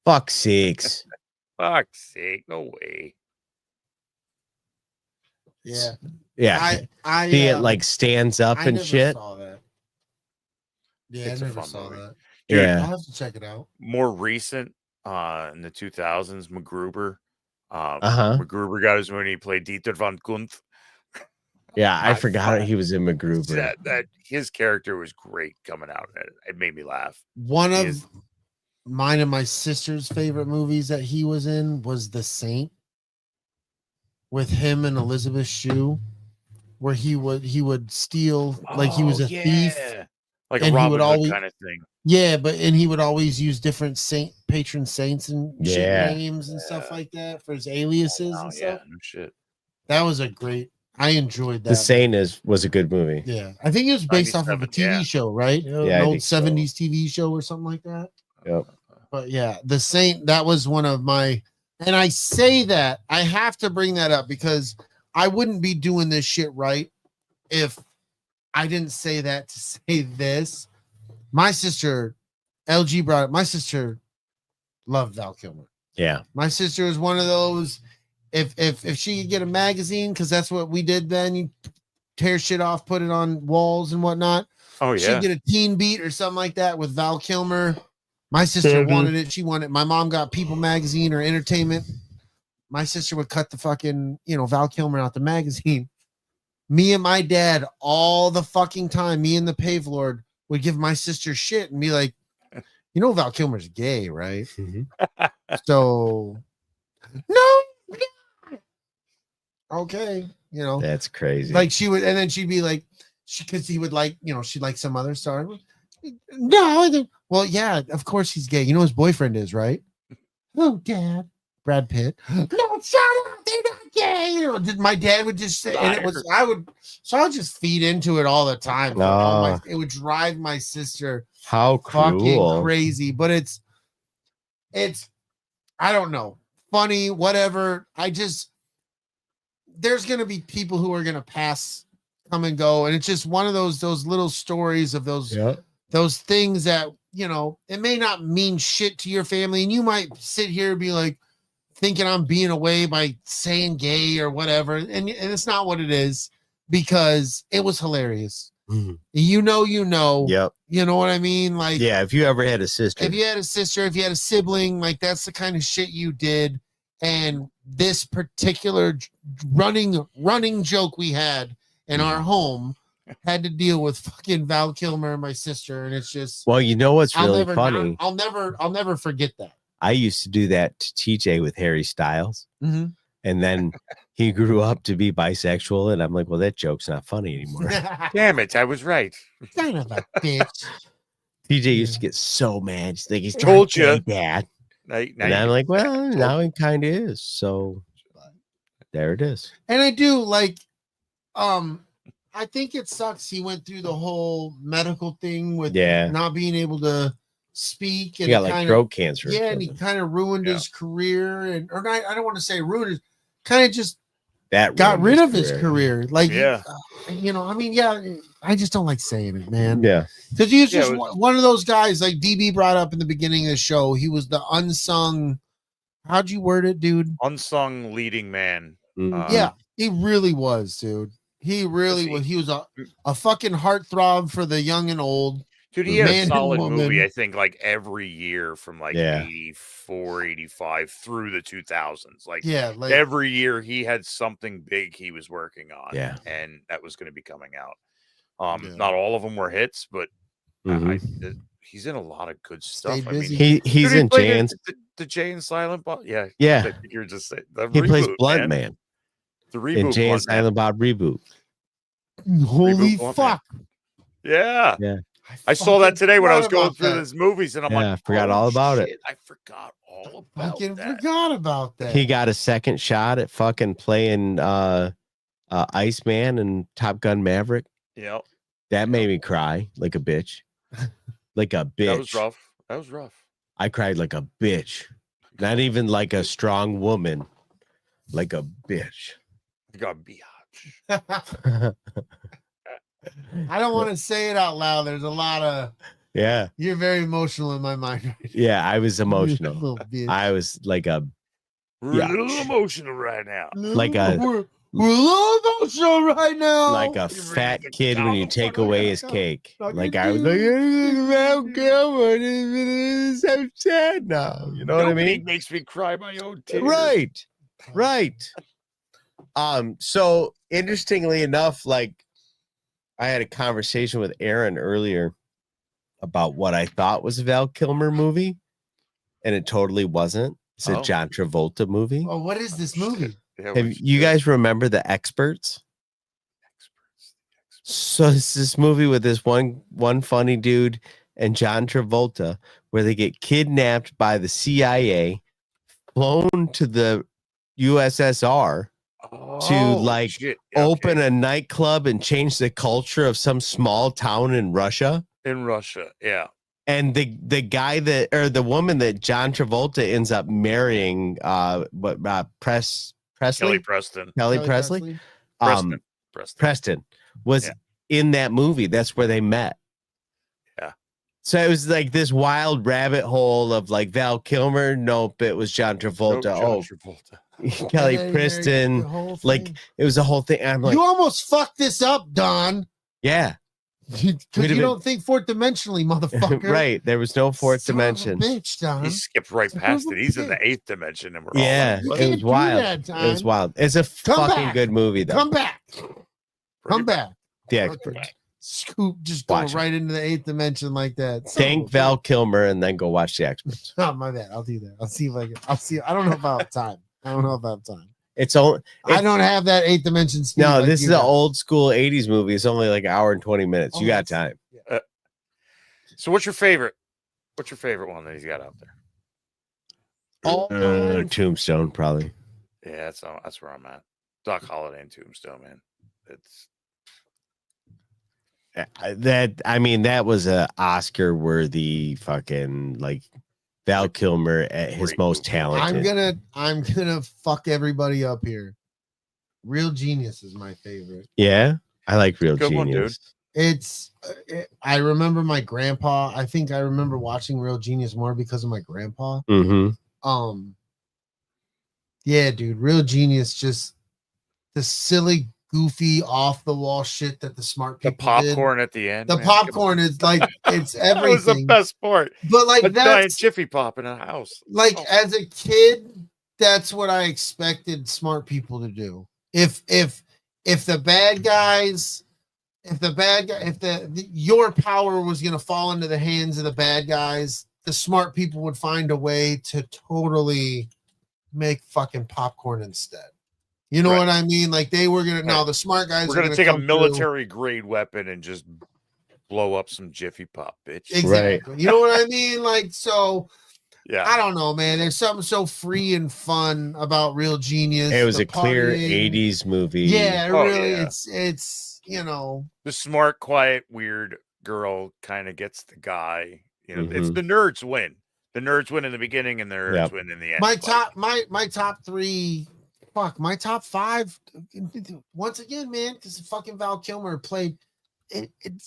Fuck sakes. fuck's sake, no way. Yeah, Yeah. I See it like stands up I and never shit. saw that. Yeah, It's I a never fun saw movie. that. Dude, I'll Yeah. have to check it out. More recent, in the 2000s, MacGruber. Uh-huh. MacGruber got his when he played Dieter von Kuntz. Yeah, I I forgot thought- he was in MacGruber. That his character was great coming out of it. It made me laugh. One He of is- mine and my sister's favorite movies that he was in was The Saint, with him and Elizabeth Shue, where he would steal, like he was a thief. like and a he Robin would Hood always- kind of thing. Yeah, and he would always use different patron saints and shit Yeah. names and stuff like that for his aliases Oh, and yeah, stuff. no shit. That was I enjoyed that. The Saint was a good movie. Yeah, I think it was based off of a 97, TV yeah. show, right? Yeah, An I old think so. 70s TV show or something like that. Yep. But yeah, The Saint, that was one of my, and I say that, I have to bring that up because I wouldn't be doing this shit right if I didn't say that to say this. My sister, LG brought it, my sister loved Val Kilmer. Yeah. My sister is one of those, if she could get a magazine, because that's what we did then, you tear shit off, put it on walls and whatnot. Oh yeah. She'd get a Teen Beat or something like that with Val Kilmer. My sister wanted it. She wanted it. My mom got People Magazine or Entertainment. My sister would cut the fucking, Val Kilmer out the magazine. Me and my dad all the fucking time, me and the Pave Lord would give my sister shit and be like, Val Kilmer's gay, right? So, no. Okay. That's crazy. Like she would, and then she'd be like, because he would like, she'd like some other star. No, well, yeah, of course he's gay. His boyfriend is, right? Oh, Dad, Brad Pitt. No, shut up, they're not gay. My dad would just say, and I would just feed into it all the time. No. It would drive my sister How fucking cruel. crazy, but it's, I don't know, funny, whatever. There's gonna be people who are gonna come and go, and it's just one of those little stories of those things that it may not mean shit to your family, and you might sit here and be like thinking I'm being away by saying gay or whatever, and it's not what it is, because it was hilarious. Mhm. Yep. Yep. You know what I mean? Like, Yeah. If you ever had a sister. if you had a sister, if you had a sibling, like that's the kind of shit you did. And this particular running joke we had in our home had to deal with fucking Val Kilmer and my sister, and it's just, Well, you know what's really funny? I'll never forget that. I used to do that to TJ with Harry Styles. Mm-hmm. And then he grew up to be bisexual, and I'm like, well, that joke's not funny anymore. Damn it, I was right. Son of a bitch. TJ used to get so mad. He's like, he's Told trying to ya. say Dad. Now And you I'm can like, do that. well, Told now you. it kind of is. So there it is. And I do like, I think it sucks he went through the whole medical thing with Yeah. not being able to speak, He and got like kind throat cancer. of, yeah, and he kind of ruined Yeah. his career, and or not, I don't want to say ruined his, kind of just that got ruined rid of his career. Like, Yeah. you know, I mean, yeah, I just don't like saying it, man. Yeah. Because he was Yeah, just it was- one of those guys, like DB brought up in the beginning of the show. He was the unsung. How'd you word it, dude? Unsung leading man. Mhm. Yeah, he really was, dude. He really he- was. He was a fucking heartthrob for the young and old. Dude, he had Man a and solid woman. movie, I think, like every year from like Yeah. 84, 85 through the 2000s. Like Yeah, like every year he had something big he was working on. Yeah. And that was going to be coming out. Yeah. Not all of them were hits, but Mhm. he's in a lot of good stuff. Stayed I mean, busy. He's dude, he in played Jan's. the Jay and Silent Bob. Yeah. Yeah. You're just saying the He plays reboot, Blunt Man The in reboot. Jay and Blunt Man. Silent Bob reboot. holy Blunt Man. fuck! Yeah. Yeah. I saw that fucking today when I was forgot going about through that. his movies, and I'm Yeah, like, I forgot "Oh, all about it." shit, I forgot all about Fucking that. forgot about that. He got a second shot at fucking playing Iceman and Top Gun Maverick. Yeah, That made me cry like a bitch. Like a bitch. that was rough. That was rough. I cried like a bitch. Not even like a strong woman. Like a bitch. You got biatch. I don't want to say it out loud. There's a lot of Yeah. you're very emotional in my mind right Yeah, I was now. emotional. Little bitch. I was like a We're Yeah. a little emotional right now. like a- we're a little emotional right now. like a You fat really kid when you think take I'm away gonna his go. cake. Like Like you I was do. like, Val Kilmer is so sad now. You know what I Nobody mean? makes me cry my own tears. Right. Right. So interestingly enough, like I had a conversation with Aaron earlier about what I thought was a Val Kilmer movie, and it totally wasn't. It's a Oh. John Travolta movie. Oh, what is this movie? Yeah, Have what's you good? guys remember The Experts? Experts. So it's this movie with this one funny dude and John Travolta where they get kidnapped by the CIA, flown to the USSR, Oh, like, shit. open Okay. a nightclub and change the culture of some small town in Russia. In Russia. Yeah. And the guy that or the woman that John Travolta ends up marrying, Presley, Kelly Preston. Kelly Presley, Preston. Preston. Preston was Yeah. in that movie. That's where they met. Yeah. So it was like this wild rabbit hole of like Val Kilmer. Nope, it was John Travolta. John Travolta. Kelly And then Preston. the whole Like thing. it was a whole thing. I'm like, you almost fucked this up, Don. yeah, Because Wait a you minute. don't think fourth dimensionally, motherfucker. right. There was no fourth Son of a dimension. bitch, Don. He skipped right Son past of a it. He's in the bitch. 8th dimension, and we're Yeah, You all can't it was do wild. that, It was Don. wild. It's a Come fucking back. good movie, though. Come back. Come back. The Experts. Scoop, just go Watch it. right into the 8th dimension like that. Son of Thank a Val Kilmer and then go watch The Experts. bitch. Oh, my bad. I'll do that. I'll see if I can. I'll see. I don't know about time. I don't know about time. It's only I don't have that 8th dimension speed. no. like This you is an got. old school '80s movie. It's only like an hour and 20 minutes. You Oh, got time. So what's your favorite? What's your favorite one that he's got out there? All time. Tombstone, probably. Yeah, that's where I'm at. Doc Holliday and Tombstone, man. It's That was a Oscar worthy fucking like Val Kilmer at his Great most movie. talented. I'm gonna fuck everybody up here. Real Genius is my favorite. Yeah, I like Real Good one, Genius. It's I remember my grandpa. I think I remember watching Real Genius more because of my grandpa. Mm-hmm. Yeah, dude, Real Genius, just the silly, goofy, off the wall shit that the smart the people did. popcorn at the end. The man. popcorn is like it's That was the everything. best part. But like A giant that's Jiffy Pop in a house. like Oh. as a kid, that's what I expected smart people to do. If the bad guys, if your power was gonna fall into the hands of the bad guys, the smart people would find a way to totally make fucking popcorn instead. You know Right. what I mean? Like they were gonna now the smart guys We're are gonna take a come through. military grade weapon and just blow up some Jiffy Pop, bitch. Exactly. You know what I mean? Like so. Yeah. I don't know, man. There's something so free and fun about Real Genius. It was The a clear partying. 80s movie. Yeah, Oh, really. yeah. It's you know. The smart, quiet, weird girl kind of gets the guy. You know, it's Mhm. the nerds win. The nerds win in the beginning, and the nerds Yep. win in the end. My Like, top, my top three. Fuck, my top five. Once again, man, because fucking Val Kilmer played.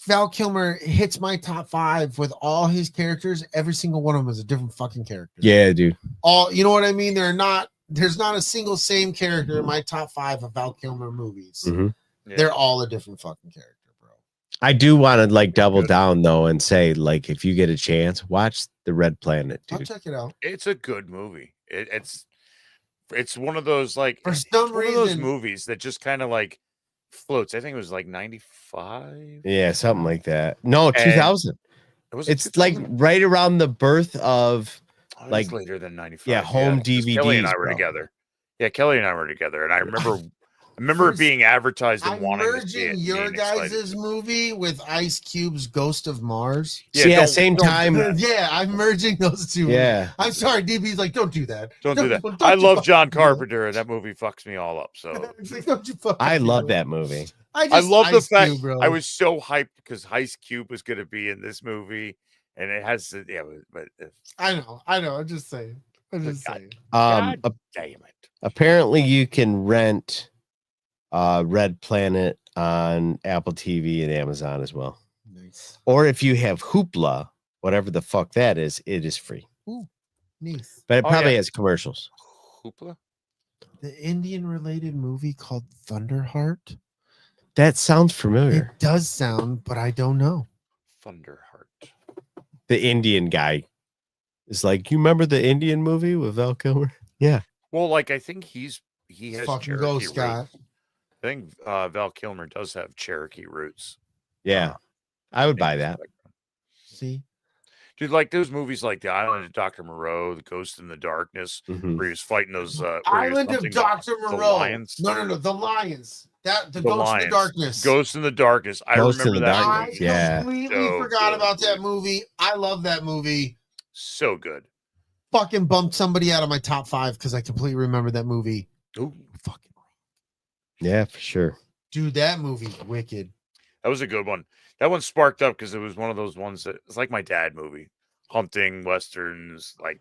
Val Kilmer hits my top five with all his characters. Every single one of them is a different fucking character. Yeah, dude. All you know what I mean? There's not a single same character in my top five of Val Kilmer movies. Mhm. yeah. They're all a different fucking character, bro. I do want to like double Good. down though and say like if you get a chance, watch The Red Planet, I'll dude. check it out. It's a good movie. It's one of those like For it's some one of those reason- movies that just kind of like floats. I think it was like 95. Yeah, something like that. No, 2000. Was It's like 2000? right around the birth of Oh, it was like- later than 95. yeah, home 'cause Kelly and DVDs, I were bro. together. Yeah, Kelly and I were together, and I remember it being advertised and I'm wanting to see it. merging and your being excited. guys' movie with Ice Cube's Ghost of Mars. Yeah, don't- same don't do time. that. Yeah, I'm merging those two. Yeah. I'm sorry, DB's like, don't do that. Don't do that. don't I you love fucking John do that. Carpenter, and that movie fucks me all up. So It's like, don't you fucking I do love that. that movie. I love the Ice fact Cube, bro. I was so hyped because Ice Cube was going to be in this movie, and it has to, yeah, but I know. I'm just saying. I'm just God. saying. God Ap- damn it. apparently you can rent Red Planet on Apple TV and Amazon as well. Nice. Or if you have Hoopla, whatever the fuck that is, it is free. Nice. But it Oh, probably yeah. has commercials. Hoopla? The Indian related movie called Thunderheart. That sounds familiar. It does sound, but I don't know. Thunderheart. The Indian guy is like, you remember the Indian movie with Val Kilmer? Yeah. Well, like I think he has Fucking Cherokee go, roots. Scott. I think Val Kilmer does have Cherokee roots. Yeah. I would buy that. See? Dude, like those movies like The Island of Dr. Moreau, The Ghost in the Darkness, Mhm. where he was fighting those where he was Island of hunting Dr. the Moreau. lions. No, the Lions. That the The Ghost Lions. in the Darkness. Ghost in the Darkness. I Ghost in remember the that Darkness. movie. Yeah. I completely So forgot good, about that dude. movie. I love that movie. So good. Fucking bumped somebody out of my top five because I completely remember that movie. Ooh, Fucking Yeah, for sure. dude, that movie's wicked. that was a good one. That one sparked up because it was one of those ones that it's like my dad movie, hunting westerns. Like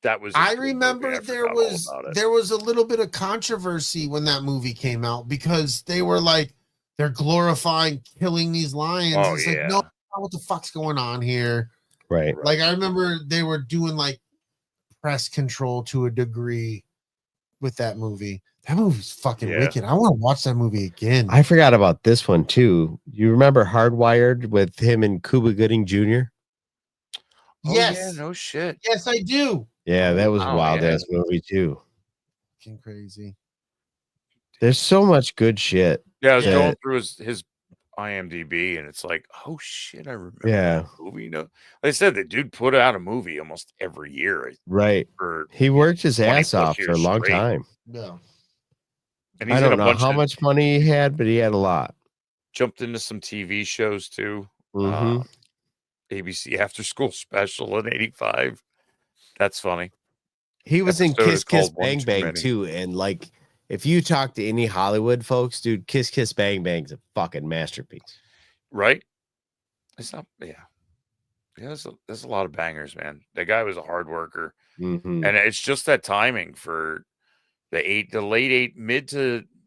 that was. a I good movie. remember I there forgot all was about it. there was a little bit of controversy when that movie came out because they were like they're glorifying killing these lions. Oh, It's yeah. like no, what the fuck's going on here? Right. Like I remember they were doing like press control to a degree with that movie. That movie's fucking Yeah. wicked. I want to watch that movie again. I forgot about this one too. You remember Hardwired with him and Cuba Gooding Jr.? Oh, yes, yeah, no shit. yes, I do. Yeah, that was a Oh, wild yeah. ass movie too. Fucking crazy. There's so much good shit. Yeah, I was Yeah. going through his IMDb, and it's like, oh shit, I remember Yeah. that movie. No, like I said, the dude put out a movie almost every year Right. for, He worked his 20 ass plus off for a years long straight. time. Yeah. and I he's in don't a know bunch how of, much money he had, but he had a lot. jumped into some TV shows too. Mhm. ABC After School Special in '85. That's funny. He was in episode Kiss is Kiss called One Bang Too Bang Many. too. And like, if you talk to any Hollywood folks, dude, Kiss Kiss Bang Bang's a fucking masterpiece. Right? It's not. Yeah. Yeah. There's a lot of bangers, man. That guy was a hard worker, Mhm. and it's just that timing for the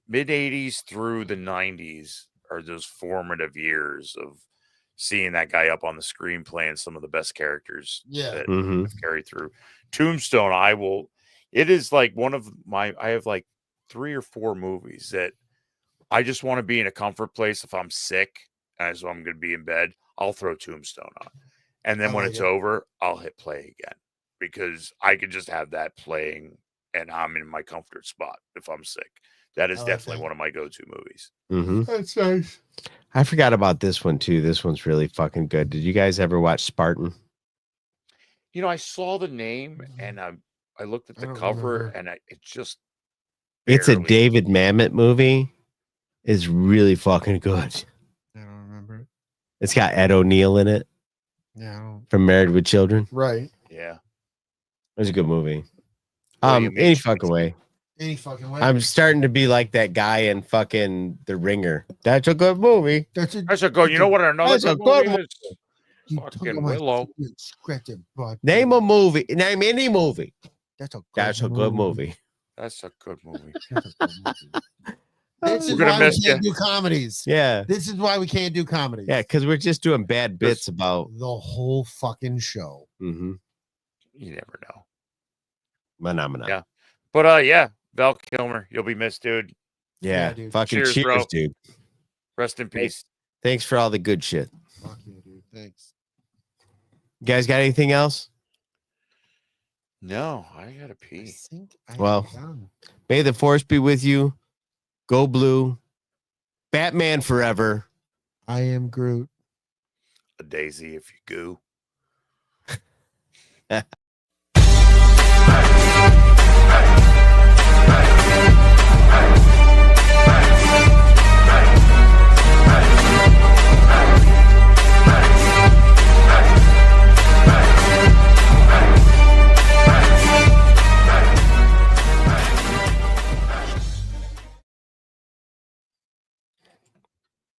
mid 80s through the 90s are those formative years of seeing that guy up on the screen playing some of the best characters Yeah. that Mhm. have carried through. Tombstone, it is like one of I have like 3 or 4 movies that I just want to be in a comfort place. If I'm sick and so I'm going to be in bed, I'll throw Tombstone on. And then I when like it's it. over, I'll hit play again because I could just have that playing and I'm in my comfort spot if I'm sick. That is I like definitely that. one of my go-to movies. Mhm. That's nice. I forgot about this one too. This one's really fucking good. Did you guys ever watch Spartan? You know, I saw the name and I looked at I the don't cover remember. and it just It's a Barely. David Mamet movie. It's really fucking good. I don't remember it. It's got Ed O'Neill in it Yeah, I don't. from Married with Children. Right. It Yeah. was a good movie. What do you mean, Any Schmitz? fucking way. Any fucking way. I'm starting to be like that guy in fucking The Ringer. That's a good movie. That's a. That's a good. You know what another That's a good good movie is? You Fucking took my Willow. secret, scratch it, but Name a movie. Name any movie. That's a. That's a good movie. That's a good movie. That's a good movie. This is We're gonna why we miss can't you. do comedies. Yeah. This is why we can't do comedies. Yeah, because we're just doing bad bits about. The whole fucking show. Mm-hmm. You never know. Phenomena. Yeah. But yeah, Val Kilmer, you'll be missed, dude. Yeah. Yeah, dude. Fucking Cheers, cheers, bro. dude. Rest in peace. Thanks for all the good shit. Fuck you, dude. Thanks. You guys got anything else? No, I gotta I pee. think I Well, am done. May the force be with you. Go blue. Batman forever. I am Groot. A daisy if you goo.